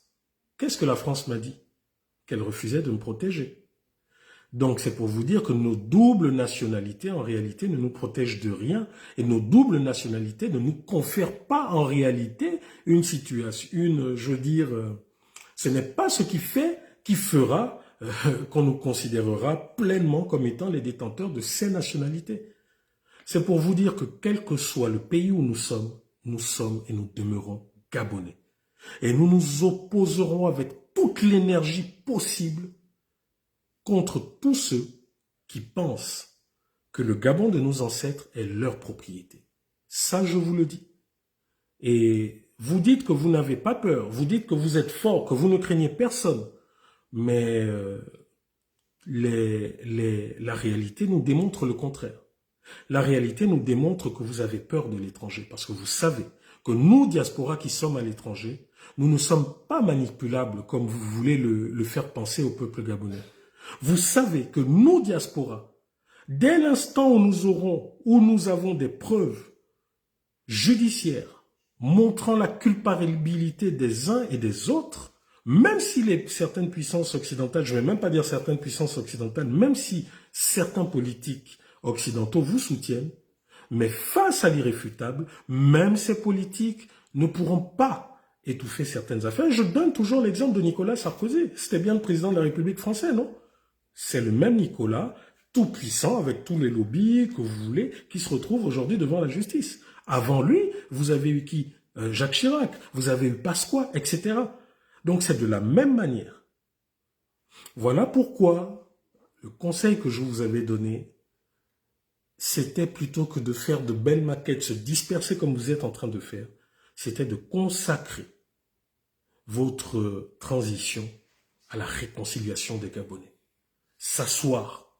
qu'est-ce que la France m'a dit? Qu'elle refusait de me protéger. Donc c'est pour vous dire que nos doubles nationalités en réalité ne nous protègent de rien et nos doubles nationalités ne nous confèrent pas en réalité une situation, ce n'est pas ce qui fera qu'on nous considérera pleinement comme étant les détenteurs de ces nationalités. C'est pour vous dire que quel que soit le pays où nous sommes et nous demeurons gabonais. Et nous nous opposerons avec toute l'énergie possible contre tous ceux qui pensent que le Gabon de nos ancêtres est leur propriété. Ça, je vous le dis. Et vous dites que vous n'avez pas peur, vous dites que vous êtes fort, que vous ne craignez personne. Mais la réalité nous démontre le contraire. La réalité nous démontre que vous avez peur de l'étranger, parce que vous savez que nous, diaspora qui sommes à l'étranger, nous ne sommes pas manipulables comme vous voulez le faire penser au peuple gabonais. Vous savez que nous, diaspora, dès l'instant où nous avons des preuves judiciaires montrant la culpabilité des uns et des autres, même si certaines puissances occidentales, je ne vais même pas dire certaines puissances occidentales, même si certains politiques occidentaux vous soutiennent, mais face à l'irréfutable, même ces politiques ne pourront pas étouffer certaines affaires. Je donne toujours l'exemple de Nicolas Sarkozy. C'était bien le président de la République française, non? C'est le même Nicolas, tout puissant, avec tous les lobbies que vous voulez, qui se retrouve aujourd'hui devant la justice. Avant lui, vous avez eu qui? Jacques Chirac, vous avez eu Pasqua, etc. Donc c'est de la même manière. Voilà pourquoi le conseil que je vous avais donné, c'était plutôt que de faire de belles maquettes, se disperser comme vous êtes en train de faire, c'était de consacrer votre transition à la réconciliation des Gabonais. S'asseoir.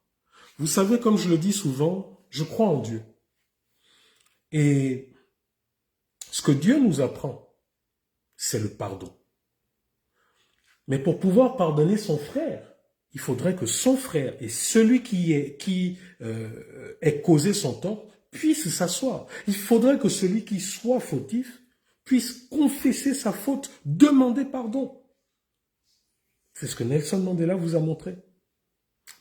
Vous savez, comme je le dis souvent, je crois en Dieu. Et ce que Dieu nous apprend, c'est le pardon. Mais pour pouvoir pardonner son frère, il faudrait que son frère et celui qui ait causé son tort puissent s'asseoir. Il faudrait que celui qui soit fautif puisse confesser sa faute, demander pardon. C'est ce que Nelson Mandela vous a montré.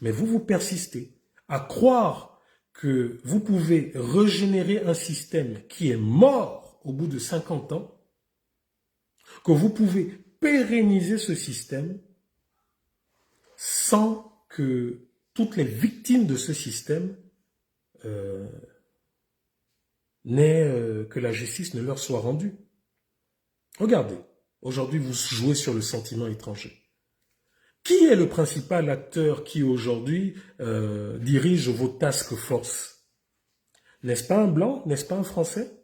Mais vous persistez à croire que vous pouvez régénérer un système qui est mort au bout de 50 ans, que vous pouvez pérenniser ce système sans que toutes les victimes de ce système que la justice ne leur soit rendue. Regardez, aujourd'hui vous jouez sur le sentiment étranger. Qui est le principal acteur qui aujourd'hui dirige vos task force? N'est-ce pas un blanc? N'est-ce pas un français?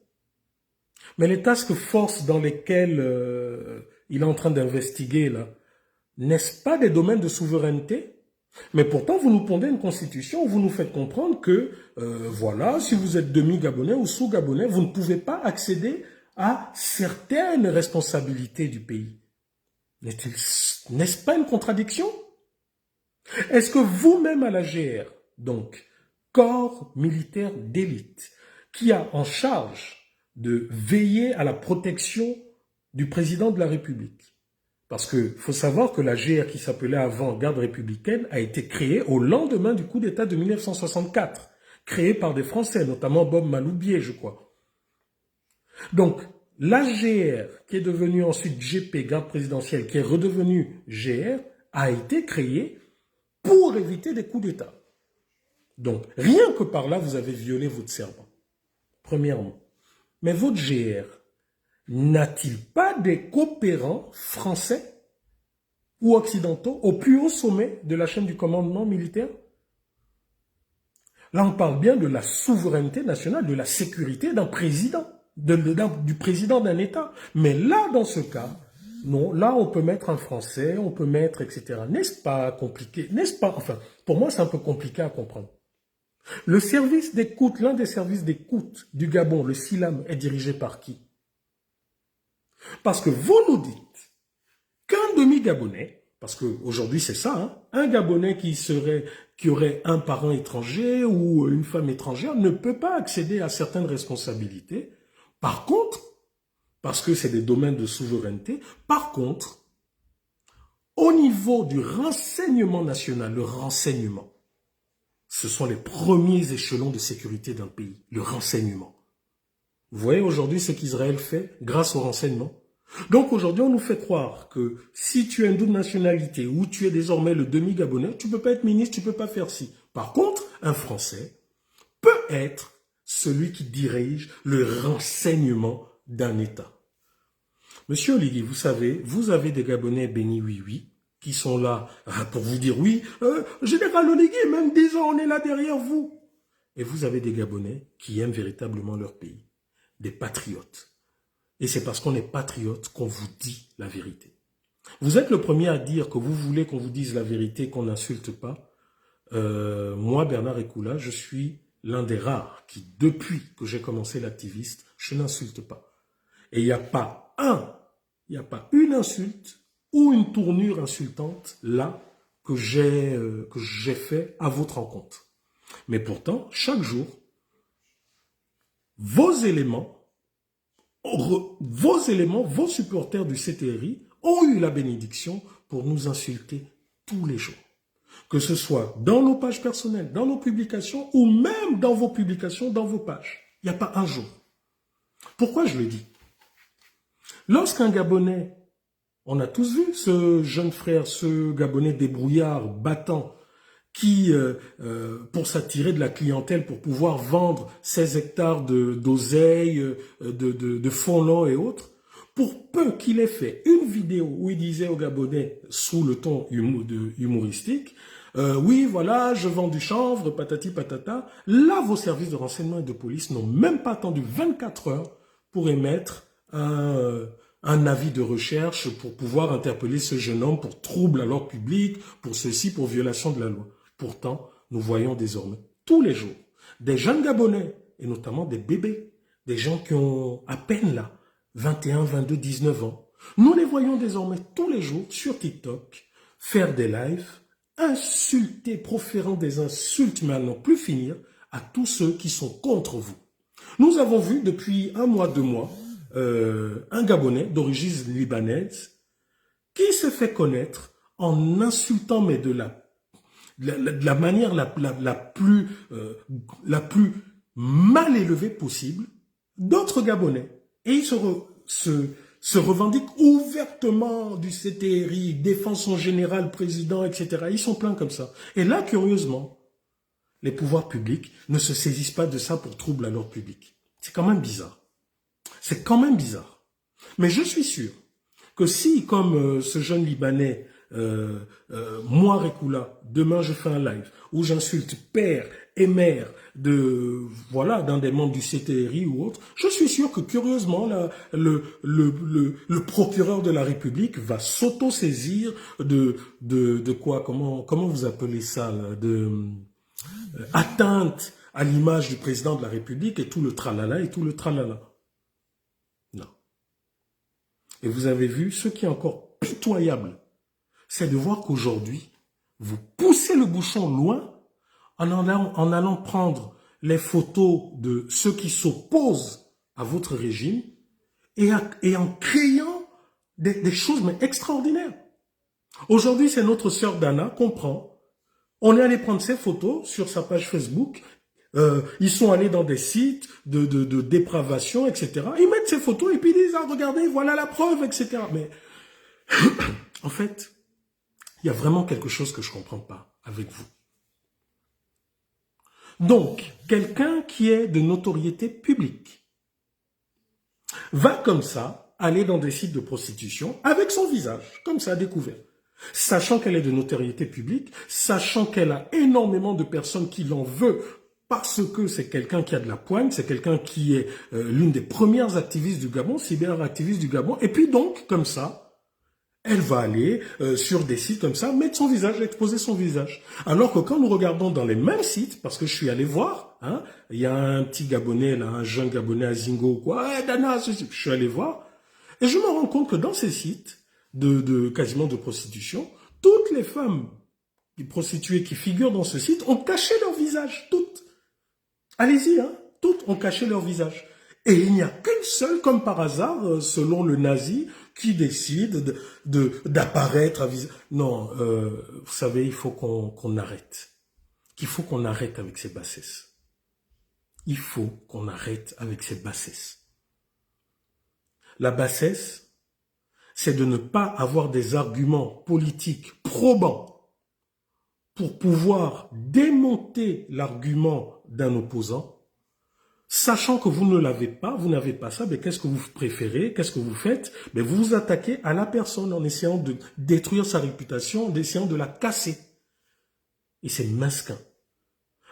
Mais les task force dans lesquelles il est en train d'investiguer là, n'est-ce pas des domaines de souveraineté? Mais pourtant, vous nous pondez une constitution où vous nous faites comprendre que, voilà, si vous êtes demi-gabonais ou sous-gabonais, vous ne pouvez pas accéder à certaines responsabilités du pays. N'est-ce pas une contradiction? Est-ce que vous-même à la GR, donc, corps militaire d'élite, qui a en charge de veiller à la protection du président de la République, parce qu'il faut savoir que la GR qui s'appelait avant Garde républicaine a été créée au lendemain du coup d'État de 1964, créée par des Français, notamment Bob Maloubier, je crois. Donc, l'AGR, qui est devenue ensuite GP, garde présidentielle, qui est redevenue GR, a été créée pour éviter des coups d'État. Donc, rien que par là, vous avez violé votre serment. Premièrement. Mais votre GR n'a-t-il pas des coopérants français ou occidentaux au plus haut sommet de la chaîne du commandement militaire? Là, on parle bien de la souveraineté nationale, de la sécurité d'un président, du président d'un État. Mais là, dans ce cas, non, là, on peut mettre un Français, on peut mettre, etc. N'est-ce pas compliqué? N'est-ce pas? Enfin, pour moi, c'est un peu compliqué à comprendre. Le service d'écoute, l'un des services d'écoute du Gabon, le SILAM, est dirigé par qui? Parce que vous nous dites qu'un demi-Gabonais, parce qu'aujourd'hui c'est ça, hein, un Gabonais qui aurait un parent étranger ou une femme étrangère ne peut pas accéder à certaines responsabilités. Par contre, parce que c'est des domaines de souveraineté, par contre, au niveau du renseignement national, le renseignement, ce sont les premiers échelons de sécurité d'un pays, le renseignement. Vous voyez aujourd'hui ce qu'Israël fait grâce au renseignement. Donc aujourd'hui, on nous fait croire que si tu as une double nationalité ou tu es désormais le demi-gabonais, tu ne peux pas être ministre, tu ne peux pas faire ci. Par contre, un Français peut être celui qui dirige le renseignement d'un État. Monsieur Oligui, vous savez, vous avez des Gabonais bénis oui, qui sont là pour vous dire oui, Général Oligui, même 10 ans, on est là derrière vous. Et vous avez des Gabonais qui aiment véritablement leur pays, des patriotes. Et c'est parce qu'on est patriote qu'on vous dit la vérité. Vous êtes le premier à dire que vous voulez qu'on vous dise la vérité, qu'on n'insulte pas. Moi, Bernard Ekoula, je suis l'un des rares qui, depuis que j'ai commencé l'activiste, je n'insulte pas. Et il n'y a pas une insulte ou une tournure insultante là que j'ai fait à votre encontre. Mais pourtant, chaque jour, vos éléments, vos supporters du CTRI ont eu la bénédiction pour nous insulter tous les jours. Que ce soit dans nos pages personnelles, dans nos publications, ou même dans vos publications, dans vos pages. Il n'y a pas un jour. Pourquoi je le dis? Lorsqu'un Gabonais, on a tous vu ce jeune frère, ce Gabonais débrouillard, battant, qui, pour s'attirer de la clientèle, pour pouvoir vendre 16 hectares d'oseille, de fonds et autres, pour peu qu'il ait fait une vidéo où il disait aux Gabonais, sous le ton humoristique, oui, voilà, je vends du chanvre, patati patata, là, vos services de renseignement et de police n'ont même pas attendu 24 heures pour émettre un avis de recherche pour pouvoir interpeller ce jeune homme pour trouble à l'ordre public, pour ceci, pour violation de la loi. Pourtant, nous voyons désormais, tous les jours, des jeunes Gabonais, et notamment des bébés, des gens qui ont à peine là, 21, 22, 19 ans. Nous les voyons désormais tous les jours sur TikTok, faire des lives, insulter, proférant des insultes, mais à n'en plus finir, à tous ceux qui sont contre vous. Nous avons vu depuis 1 mois, 2 mois, un Gabonais d'origine libanaise qui se fait connaître en insultant, mais de la manière la plus mal élevée possible, d'autres Gabonais. Et il se revendique ouvertement du CTRI, défend son général, président, etc. Ils sont pleins comme ça. Et là, curieusement, les pouvoirs publics ne se saisissent pas de ça pour trouble à l'ordre public. C'est quand même bizarre. C'est quand même bizarre. Mais je suis sûr que si, comme ce jeune Libanais, moi, Ekoula, demain je fais un live où j'insulte père et mère d'un des membres du CTRI ou autre, je suis sûr que curieusement, le procureur de la République va s'auto-saisir de quoi, comment vous appelez ça, là, atteinte à l'image du président de la République et tout le tralala et tout le tralala. Non. Et vous avez vu, ce qui est encore pitoyable, c'est de voir qu'aujourd'hui, vous poussez le bouchon loin en allant prendre les photos de ceux qui s'opposent à votre régime et en créant des choses mais extraordinaires. Aujourd'hui, c'est notre sœur Dana qu'on prend. On est allé prendre ces photos sur sa page Facebook. Ils sont allés dans des sites de dépravation, etc. Ils mettent ces photos et puis ils disent, ah, regardez, voilà la preuve, etc. Mais en fait, il y a vraiment quelque chose que je ne comprends pas avec vous. Donc, quelqu'un qui est de notoriété publique va comme ça aller dans des sites de prostitution avec son visage, comme ça, découvert. Sachant qu'elle est de notoriété publique, sachant qu'elle a énormément de personnes qui l'en veulent parce que c'est quelqu'un qui a de la poigne, c'est quelqu'un qui est l'une des premières activistes du Gabon, cyberactiviste du Gabon, et puis donc, comme ça, elle va aller sur des sites comme ça, mettre son visage, exposer son visage. Alors que quand nous regardons dans les mêmes sites, parce que je suis allé voir, hein, il y a un petit Gabonais, là, un jeune Gabonais à Zingo, quoi, hey, Dana, je suis allé voir, et je me rends compte que dans ces sites, quasiment de prostitution, toutes les femmes prostituées qui figurent dans ce site ont caché leur visage, toutes. Allez-y, hein, toutes ont caché leur visage. Et il n'y a qu'une seule, comme par hasard, selon le nazi, qui décide d'apparaître à visage. Non, vous savez, il faut qu'on arrête. Il faut qu'on arrête avec ces bassesses. Il faut qu'on arrête avec ces bassesses. La bassesse, c'est de ne pas avoir des arguments politiques probants pour pouvoir démonter l'argument d'un opposant, sachant que vous ne l'avez pas, vous n'avez pas ça, mais qu'est-ce que vous préférez, qu'est-ce que vous faites? Mais vous vous attaquez à la personne en essayant de détruire sa réputation, en essayant de la casser. Et c'est mesquin.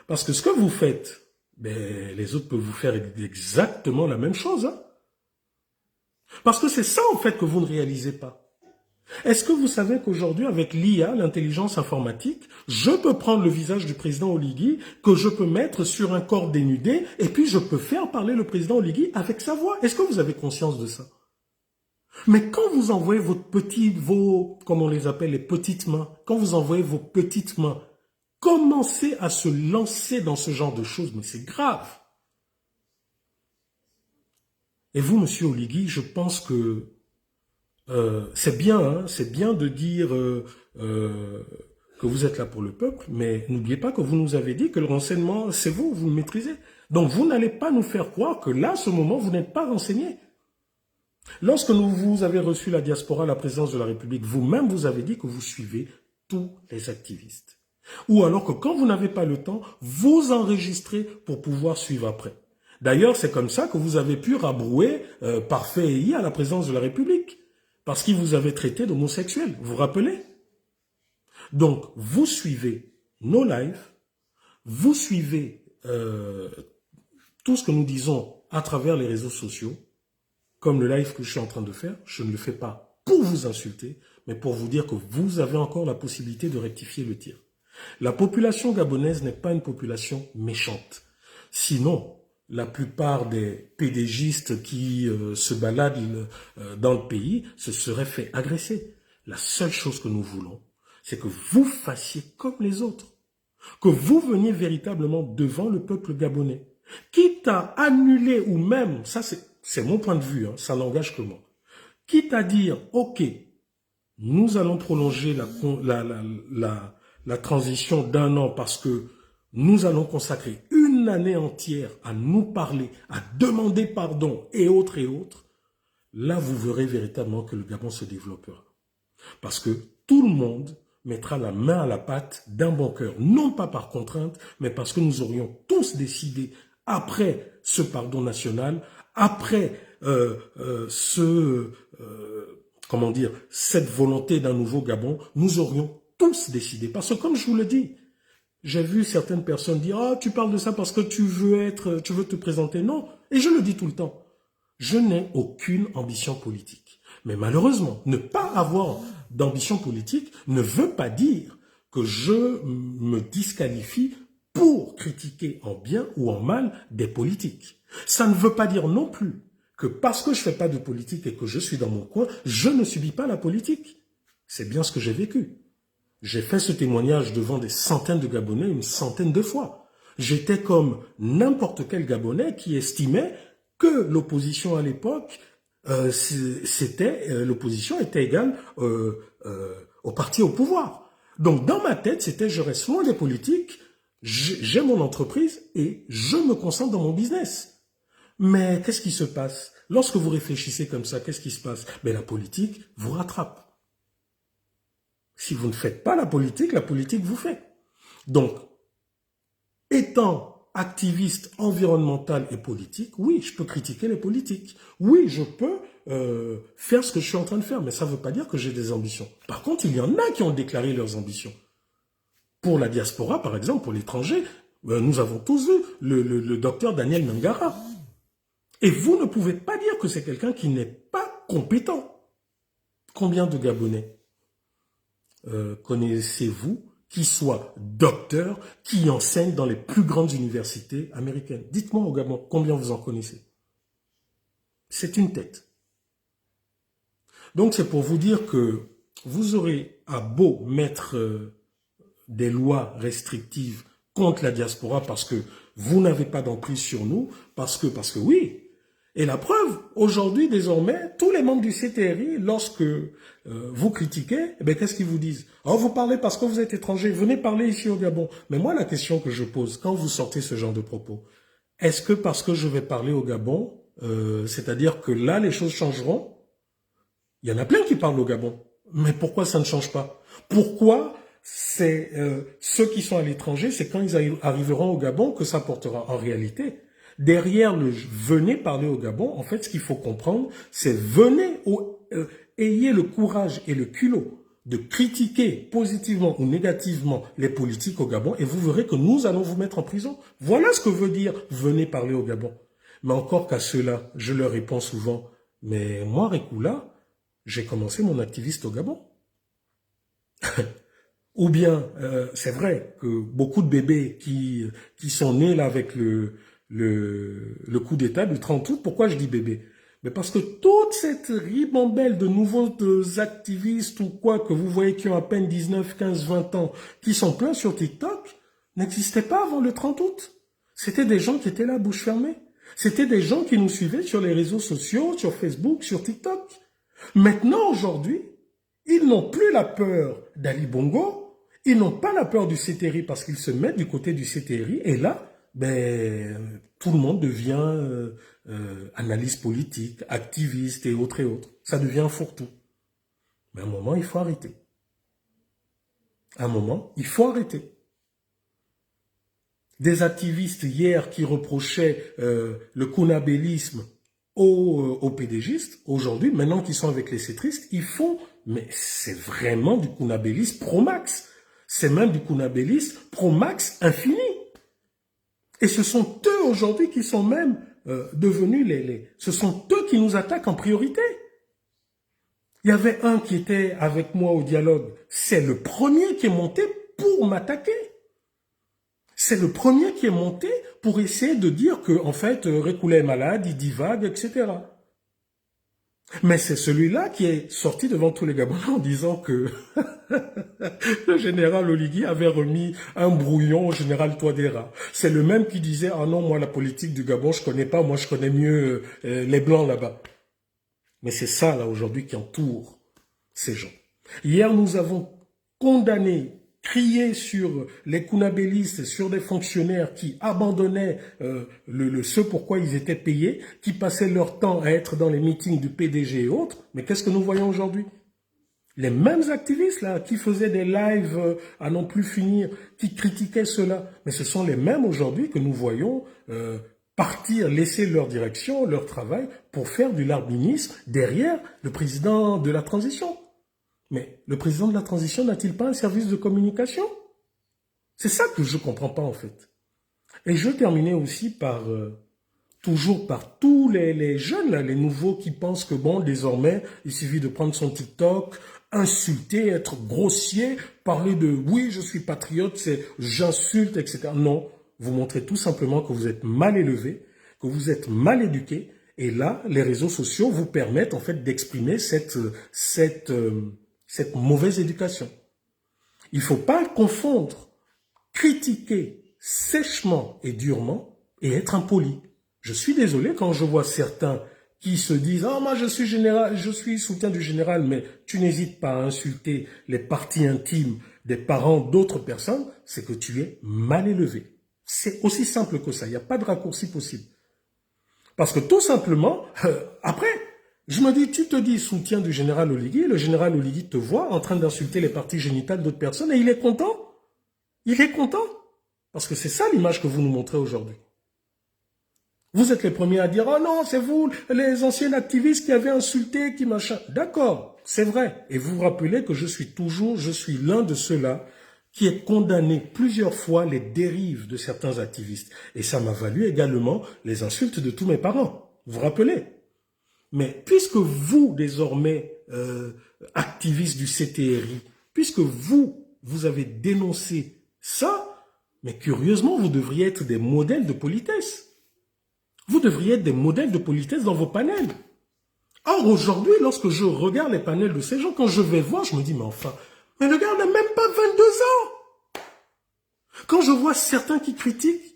Parce que ce que vous faites, ben, les autres peuvent vous faire exactement la même chose, hein. Parce que c'est ça, en fait, que vous ne réalisez pas. Est-ce que vous savez qu'aujourd'hui, avec l'IA, l'intelligence informatique, je peux prendre le visage du président Oligui, que je peux mettre sur un corps dénudé, et puis je peux faire parler le président Oligui avec sa voix? Est-ce que vous avez conscience de ça? Mais quand vous envoyez comme on les appelle, les petites mains, quand vous envoyez vos petites mains, commencez à se lancer dans ce genre de choses, mais c'est grave. Et vous, monsieur Oligui, je pense que c'est bien, hein, c'est bien de dire que vous êtes là pour le peuple, mais n'oubliez pas que vous nous avez dit que le renseignement, c'est vous, vous le maîtrisez. Donc vous n'allez pas nous faire croire que là, à ce moment, vous n'êtes pas renseigné. Lorsque vous avez reçu la diaspora à la présidence de la République, vous-même, vous avez dit que vous suivez tous les activistes. Ou alors que quand vous n'avez pas le temps, vous enregistrez pour pouvoir suivre après. D'ailleurs, c'est comme ça que vous avez pu rabrouer Parfait et à la présidence de la République. Parce qu'il vous avait traité d'homosexuel, vous vous rappelez? Donc, vous suivez nos lives, vous suivez tout ce que nous disons à travers les réseaux sociaux, comme le live que je suis en train de faire. Je ne le fais pas pour vous insulter, mais pour vous dire que vous avez encore la possibilité de rectifier le tir. La population gabonaise n'est pas une population méchante. Sinon, la plupart des PDGistes qui se baladent dans le pays se seraient fait agresser. La seule chose que nous voulons, c'est que vous fassiez comme les autres. Que vous veniez véritablement devant le peuple gabonais. Quitte à annuler ou même, ça c'est mon point de vue, hein, ça n'engage que moi. Quitte à dire, ok, nous allons prolonger la transition d'1 an parce que nous allons consacrer une année entière à nous parler, à demander pardon et autres, là vous verrez véritablement que le Gabon se développera. Parce que tout le monde mettra la main à la pâte d'un bon cœur, non pas par contrainte, mais parce que nous aurions tous décidé, après ce pardon national, après cette volonté d'un nouveau Gabon, nous aurions tous décidé. Parce que comme je vous le dis, j'ai vu certaines personnes dire « Ah, tu parles de ça parce que tu veux te présenter. » Non, et je le dis tout le temps. Je n'ai aucune ambition politique. Mais malheureusement, ne pas avoir d'ambition politique ne veut pas dire que je me disqualifie pour critiquer en bien ou en mal des politiques. Ça ne veut pas dire non plus que parce que je ne fais pas de politique et que je suis dans mon coin, je ne subis pas la politique. C'est bien ce que j'ai vécu. J'ai fait ce témoignage devant des centaines de Gabonais une centaine de fois. J'étais comme n'importe quel Gabonais qui estimait que l'opposition à l'époque, l'opposition était égale au parti au pouvoir. Donc dans ma tête, c'était je reste loin des politiques, j'ai mon entreprise et je me concentre dans mon business. Mais qu'est-ce qui se passe? Lorsque vous réfléchissez comme ça, qu'est-ce qui se passe? Ben, la politique vous rattrape. Si vous ne faites pas la politique vous fait. Donc, étant activiste environnemental et politique, oui, je peux critiquer les politiques. Oui, je peux faire ce que je suis en train de faire, mais ça ne veut pas dire que j'ai des ambitions. Par contre, il y en a qui ont déclaré leurs ambitions. Pour la diaspora, par exemple, pour l'étranger, nous avons tous vu le docteur Daniel Mangara. Et vous ne pouvez pas dire que c'est quelqu'un qui n'est pas compétent. Combien de Gabonais connaissez-vous qui soient docteurs, qui enseignent dans les plus grandes universités américaines? Dites-moi au Gabon, combien vous en connaissez? C'est une tête. Donc c'est pour vous dire que vous aurez à beau mettre des lois restrictives contre la diaspora parce que vous n'avez pas d'emprise sur nous, parce que oui. Et la preuve, aujourd'hui, désormais, tous les membres du CTRI, lorsque vous critiquez, eh qu'est-ce qu'ils vous disent? Oh, vous parlez parce que vous êtes étranger, venez parler ici au Gabon. Mais moi, la question que je pose, quand vous sortez ce genre de propos, est-ce que parce que je vais parler au Gabon, c'est-à-dire que là, les choses changeront? Il y en a plein qui parlent au Gabon. Mais pourquoi ça ne change pas? Pourquoi c'est ceux qui sont à l'étranger, c'est quand ils arriveront au Gabon que ça portera? En réalité, derrière le « venez parler au Gabon », en fait, ce qu'il faut comprendre, c'est ayez le courage et le culot de critiquer positivement ou négativement les politiques au Gabon et vous verrez que nous allons vous mettre en prison. Voilà ce que veut dire « venez parler au Gabon ». Mais encore qu'à ceux-là, je leur réponds souvent « mais moi, Rekula, j'ai commencé mon activiste au Gabon ». Ou bien, c'est vrai que beaucoup de bébés qui sont nés là avec le coup d'État du 30 août, pourquoi je dis bébé? Mais parce que toute cette ribambelle de nouveaux activistes ou quoi que vous voyez qui ont à peine 19, 15, 20 ans, qui sont pleins sur TikTok, n'existait pas avant le 30 août. C'était des gens qui étaient là, bouche fermée. C'était des gens qui nous suivaient sur les réseaux sociaux, sur Facebook, sur TikTok. Maintenant, aujourd'hui, ils n'ont plus la peur d'Ali Bongo, ils n'ont pas la peur du CTRI parce qu'ils se mettent du côté du CTRI et là, tout le monde devient analyste politique, activiste et autres et autres. Ça devient un fourre-tout. Mais à un moment, il faut arrêter. À un moment, il faut arrêter. Des activistes hier qui reprochaient le kunabélisme aux PDGistes, aujourd'hui, maintenant qu'ils sont avec les cétristes, ils font, mais c'est vraiment du kunabélisme pro-max. C'est même du kunabélisme pro-max infini. Et ce sont eux aujourd'hui qui sont même devenus ce sont eux qui nous attaquent en priorité. Il y avait un qui était avec moi au dialogue. C'est le premier qui est monté pour m'attaquer. C'est le premier qui est monté pour essayer de dire que, en fait, Rekula est malade, il divague, etc. Mais c'est celui-là qui est sorti devant tous les Gabonais en disant que le général Oligui avait remis un brouillon au général Touadéra. C'est le même qui disait « Ah non, moi la politique du Gabon, je connais pas, moi je connais mieux les Blancs là-bas. » Mais c'est ça là aujourd'hui qui entoure ces gens. Hier, nous avons condamné, crié sur les kunabélistes, sur des fonctionnaires qui abandonnaient ce pourquoi ils étaient payés, qui passaient leur temps à être dans les meetings du PDG et autres. Mais qu'est-ce que nous voyons aujourd'hui? Les mêmes activistes là, qui faisaient des lives à non plus finir, qui critiquaient cela. Mais ce sont les mêmes aujourd'hui que nous voyons partir, laisser leur direction, leur travail pour faire du larbinisme derrière le président de la transition. Mais le président de la transition n'a-t-il pas un service de communication? C'est ça que je ne comprends pas en fait. Et je terminais aussi par, toujours par tous les jeunes, là, les nouveaux qui pensent que bon, désormais, il suffit de prendre son TikTok, insulter, être grossier, parler de oui, je suis patriote, c'est j'insulte, etc. Non, vous montrez tout simplement que vous êtes mal élevé, que vous êtes mal éduqué. Et là, les réseaux sociaux vous permettent en fait d'exprimer cette mauvaise éducation. Il ne faut pas confondre critiquer sèchement et durement et être impoli. Je suis désolé quand je vois certains qui se disent « Ah, moi je suis général, je suis soutien du général », mais tu n'hésites pas à insulter les parties intimes des parents d'autres personnes, c'est que tu es mal élevé. C'est aussi simple que ça, il n'y a pas de raccourci possible. Parce que tout simplement, après, je me dis, tu te dis soutien du général Oligui, le général Oligui te voit en train d'insulter les parties génitales d'autres personnes et il est content. Il est content. Parce que c'est ça l'image que vous nous montrez aujourd'hui. Vous êtes les premiers à dire « Oh non, c'est vous, les anciens activistes qui avaient insulté, qui machin. » D'accord, c'est vrai. Et vous vous rappelez que je suis l'un de ceux-là qui est condamné plusieurs fois les dérives de certains activistes. Et ça m'a valu également les insultes de tous mes parents. Vous vous rappelez? Mais puisque vous, désormais, activistes du CTRI, puisque vous avez dénoncé ça, mais curieusement, vous devriez être des modèles de politesse. Vous devriez être des modèles de politesse dans vos panels. Or, aujourd'hui, lorsque je regarde les panels de ces gens, quand je vais voir, je me dis, mais enfin, mais le gars n'a même pas 22 ans. Quand je vois certains qui critiquent,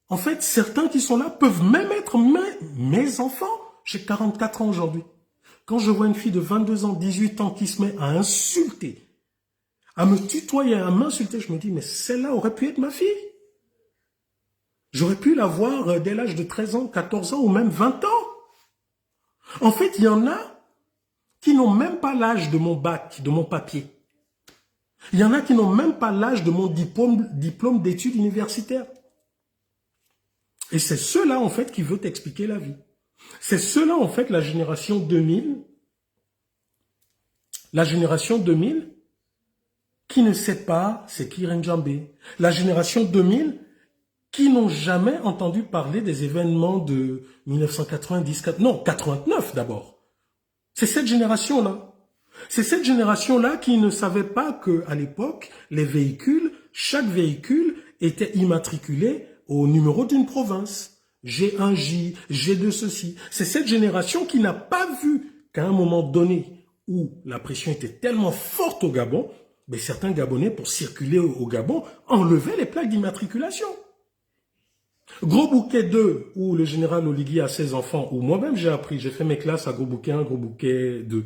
en fait, certains qui sont là peuvent même être mes enfants. J'ai 44 ans aujourd'hui. Quand je vois une fille de 22 ans, 18 ans qui se met à insulter, à me tutoyer, à m'insulter, je me dis, mais celle-là aurait pu être ma fille. J'aurais pu la voir dès l'âge de 13 ans, 14 ans ou même 20 ans. En fait, il y en a qui n'ont même pas l'âge de mon bac, de mon papier. Il y en a qui n'ont même pas l'âge de mon diplôme d'études universitaires. Et c'est ceux-là, en fait, qui veulent t'expliquer la vie. C'est ceux-là, en fait, la génération 2000, qui ne sait pas c'est qui Renjambé. La génération 2000, qui n'ont jamais entendu parler des événements de 1990, non, 89 d'abord. C'est cette génération-là. C'est cette génération-là qui ne savait pas qu'à l'époque, les véhicules, chaque véhicule était immatriculé au numéro d'une province. G1J, G2 ceci. C'est cette génération qui n'a pas vu qu'à un moment donné où la pression était tellement forte au Gabon, mais certains Gabonais, pour circuler au Gabon, enlevaient les plaques d'immatriculation. Gros Bouquet 2, où le général Oligui a 16 enfants, où moi-même j'ai fait mes classes à Gros Bouquet 1, Gros Bouquet 2.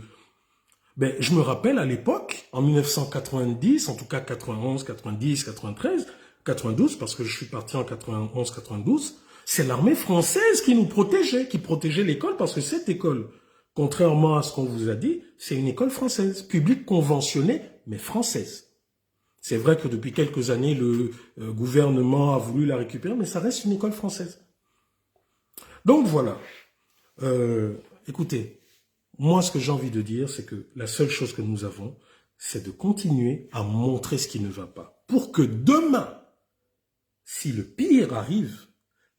Ben, je me rappelle à l'époque, en 1990, en tout cas 91, 90, 93, 92, parce que je suis parti en 91, 92, c'est l'armée française qui nous protégeait, qui protégeait l'école, parce que cette école, contrairement à ce qu'on vous a dit, c'est une école française, publique conventionnée, mais française. C'est vrai que depuis quelques années, le gouvernement a voulu la récupérer, mais ça reste une école française. Donc voilà. Écoutez, moi ce que j'ai envie de dire, c'est que la seule chose que nous avons, c'est de continuer à montrer ce qui ne va pas. Pour que demain, si le pire arrive,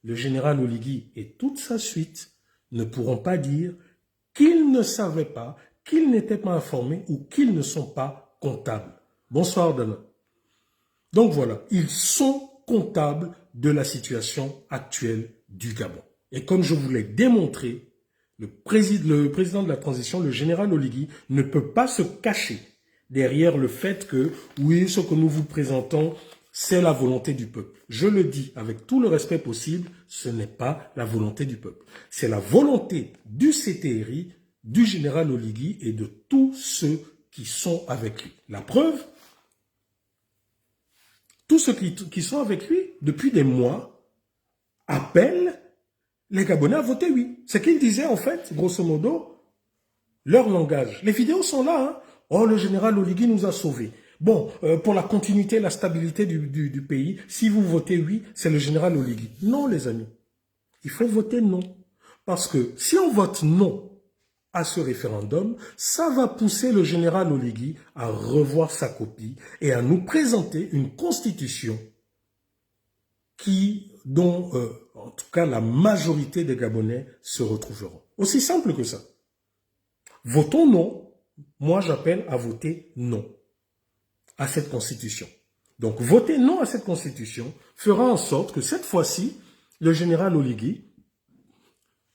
le général Oligui et toute sa suite ne pourront pas dire qu'ils ne savaient pas, qu'ils n'étaient pas informés ou qu'ils ne sont pas comptables. Bonsoir Dana. Donc voilà, ils sont comptables de la situation actuelle du Gabon. Et comme je vous l'ai démontré, le président de la transition, le général Oligui, ne peut pas se cacher derrière le fait que, oui, ce que nous vous présentons, c'est la volonté du peuple. Je le dis avec tout le respect possible, ce n'est pas la volonté du peuple. C'est la volonté du CTRI, du général Oligui et de tous ceux qui sont avec lui. La preuve, tous ceux qui sont avec lui depuis des mois appellent les Gabonais à voter oui. C'est qu'ils disaient en fait, grosso modo, leur langage. Les vidéos sont là. Hein. Oh, le général Oligui nous a sauvés. Bon, pour la continuité et la stabilité du pays, si vous votez oui, c'est le général Oligui. Non, les amis. Il faut voter non. Parce que si on vote non à ce référendum, ça va pousser le général Oligui à revoir sa copie et à nous présenter une constitution dont, en tout cas, la majorité des Gabonais se retrouveront. Aussi simple que ça. Votons non. Moi, j'appelle à voter non à cette constitution. Donc, voter non à cette constitution fera en sorte que cette fois-ci, le général Oligui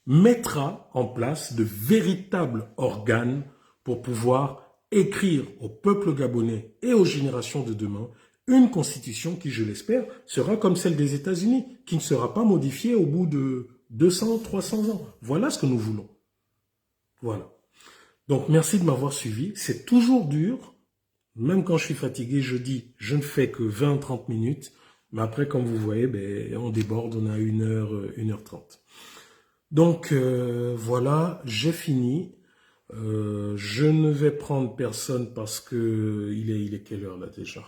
mettra en place de véritables organes pour pouvoir écrire au peuple gabonais et aux générations de demain une constitution qui, je l'espère, sera comme celle des États-Unis, qui ne sera pas modifiée au bout de 200, 300 ans. Voilà ce que nous voulons. Voilà. Donc, merci de m'avoir suivi. C'est toujours dur. Même quand je suis fatigué, je dis, je ne fais que 20, 30 minutes. Mais après, comme vous voyez, ben, on déborde, on a 1h30. Donc, voilà, j'ai fini. Je ne vais prendre personne parce que il est quelle heure là déjà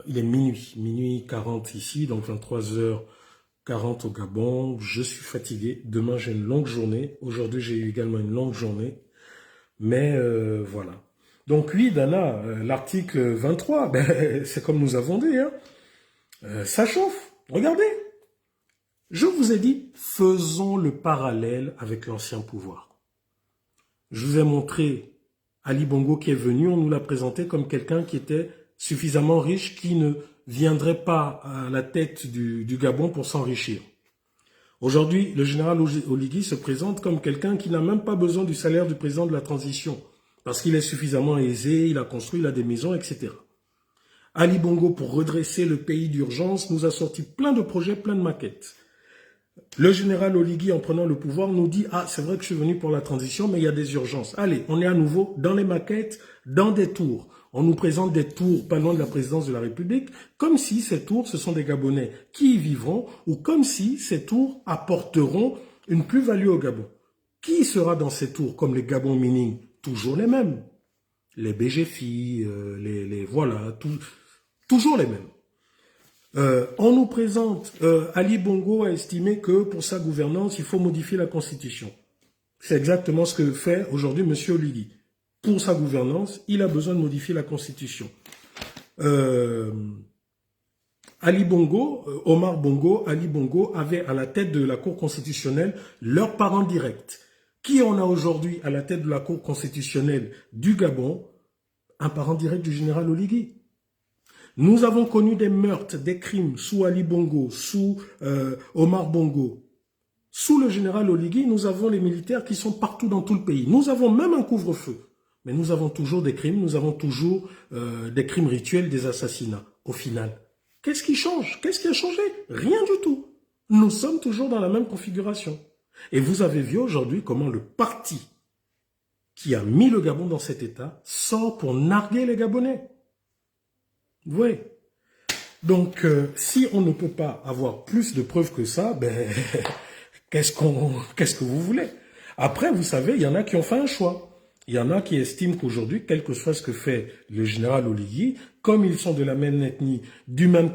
il est minuit 40 ici, donc 23h40 au Gabon. Je suis fatigué. Demain, j'ai une longue journée. Aujourd'hui, j'ai eu également une longue journée. Mais voilà. Donc oui, Dana, l'article 23, ben, c'est comme nous avons dit, hein, ça chauffe. Regardez. Je vous ai dit, faisons le parallèle avec l'ancien pouvoir. Je vous ai montré Ali Bongo qui est venu, on nous l'a présenté comme quelqu'un qui était suffisamment riche, qui ne viendrait pas à la tête du Gabon pour s'enrichir. Aujourd'hui, le général Oligui se présente comme quelqu'un qui n'a même pas besoin du salaire du président de la transition, parce qu'il est suffisamment aisé, il a construit, il a des maisons, etc. Ali Bongo, pour redresser le pays d'urgence, nous a sorti plein de projets, plein de maquettes. Le général Oligui, en prenant le pouvoir, nous dit « Ah, c'est vrai que je suis venu pour la transition, mais il y a des urgences. Allez, on est à nouveau dans les maquettes, dans des tours. On nous présente des tours pas loin de la présidence de la République, comme si ces tours, ce sont des Gabonais qui y vivront, ou comme si ces tours apporteront une plus-value au Gabon. Qui sera dans ces tours, comme les Gabon Mining? Toujours les mêmes. Les BGFI, voilà, toujours les mêmes. On nous présente, Ali Bongo a estimé que pour sa gouvernance, il faut modifier la Constitution. C'est exactement ce que fait aujourd'hui M. Oligui. Pour sa gouvernance, il a besoin de modifier la Constitution. Ali Bongo, Omar Bongo, Ali Bongo avait à la tête de la Cour constitutionnelle leur parent direct. Qui on a aujourd'hui à la tête de la Cour constitutionnelle du Gabon? Un parent direct du général Oligui. Nous avons connu des meurtres, des crimes sous Ali Bongo, sous Omar Bongo. Sous le général Oligui, nous avons les militaires qui sont partout dans tout le pays. Nous avons même un couvre-feu. Mais nous avons toujours des crimes, nous avons toujours des crimes rituels, des assassinats. Au final, qu'est-ce qui change? Qu'est-ce qui a changé? Rien du tout. Nous sommes toujours dans la même configuration. Et vous avez vu aujourd'hui comment le parti qui a mis le Gabon dans cet état sort pour narguer les Gabonais. Oui. Donc, si on ne peut pas avoir plus de preuves que ça, ben, qu'est-ce que vous voulez? Après, vous savez, il y en a qui ont fait un choix. Il y en a qui estiment qu'aujourd'hui, quel que soit ce que fait le général Oligui, comme ils sont de la même ethnie, du même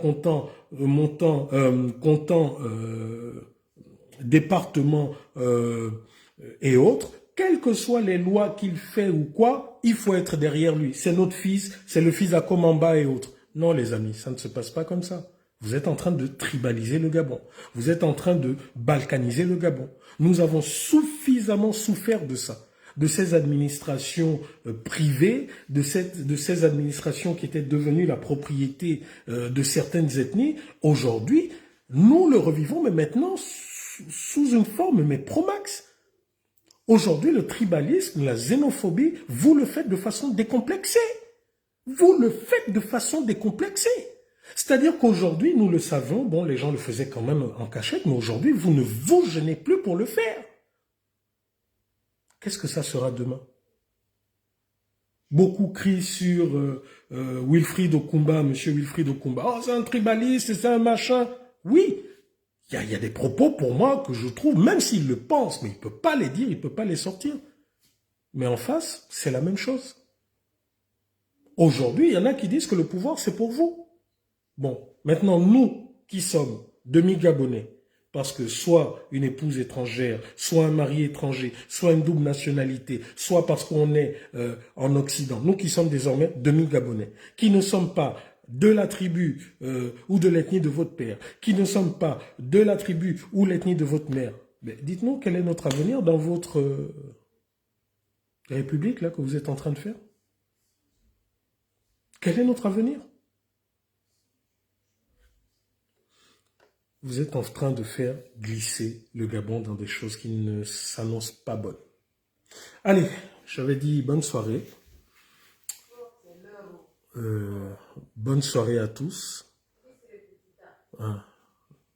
département et autres, quelles que soient les lois qu'il fait ou quoi, il faut être derrière lui. C'est notre fils, c'est le fils d'Akomamba et autres. Non, les amis, ça ne se passe pas comme ça. Vous êtes en train de tribaliser le Gabon. Vous êtes en train de balkaniser le Gabon. Nous avons suffisamment souffert de ça, de ces administrations privées, de ces administrations qui étaient devenues la propriété de certaines ethnies. Aujourd'hui, nous le revivons, mais maintenant sous une forme mais pro-max. Aujourd'hui, le tribalisme, la xénophobie, vous le faites de façon décomplexée. Vous le faites de façon décomplexée. C'est-à-dire qu'aujourd'hui, nous le savons, bon, les gens le faisaient quand même en cachette, mais aujourd'hui, vous ne vous gênez plus pour le faire. Qu'est-ce que ça sera demain? Beaucoup crient sur Wilfried Okumba, monsieur Wilfried Okumba. Oh, c'est un tribaliste, c'est un machin. Oui, il y a des propos pour moi que je trouve, même s'il le pense, mais il ne peut pas les dire, il ne peut pas les sortir. Mais en face, c'est la même chose. Aujourd'hui, il y en a qui disent que le pouvoir, c'est pour vous. Bon, maintenant, nous qui sommes demi-gabonais, parce que soit une épouse étrangère, soit un mari étranger, soit une double nationalité, soit parce qu'on est en Occident, nous qui sommes désormais demi-gabonais, qui ne sommes pas de la tribu ou de l'ethnie de votre père, qui ne sommes pas de la tribu ou l'ethnie de votre mère, dites-nous quel est notre avenir dans votre république là que vous êtes en train de faire. Quel est notre avenir? Vous êtes en train de faire glisser le Gabon dans des choses qui ne s'annoncent pas bonnes. Allez, j'avais dit bonne soirée. Bonne soirée à tous. Ah,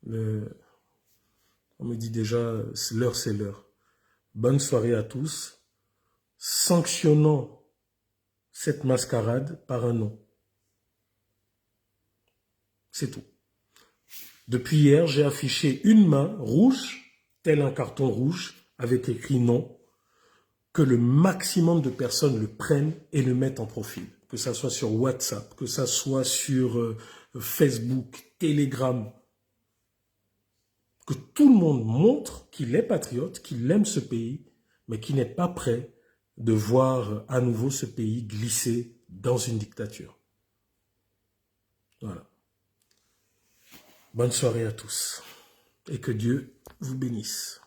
on me dit déjà, l'heure c'est l'heure. Bonne soirée à tous. Sanctionnons cette mascarade par un nom. C'est tout. Depuis hier, j'ai affiché une main rouge, tel un carton rouge, avec écrit non, que le maximum de personnes le prennent et le mettent en profil. Que ça soit sur WhatsApp, que ça soit sur Facebook, Telegram, que tout le monde montre qu'il est patriote, qu'il aime ce pays, mais qu'il n'est pas prêt de voir à nouveau ce pays glisser dans une dictature. Voilà. Bonne soirée à tous et que Dieu vous bénisse.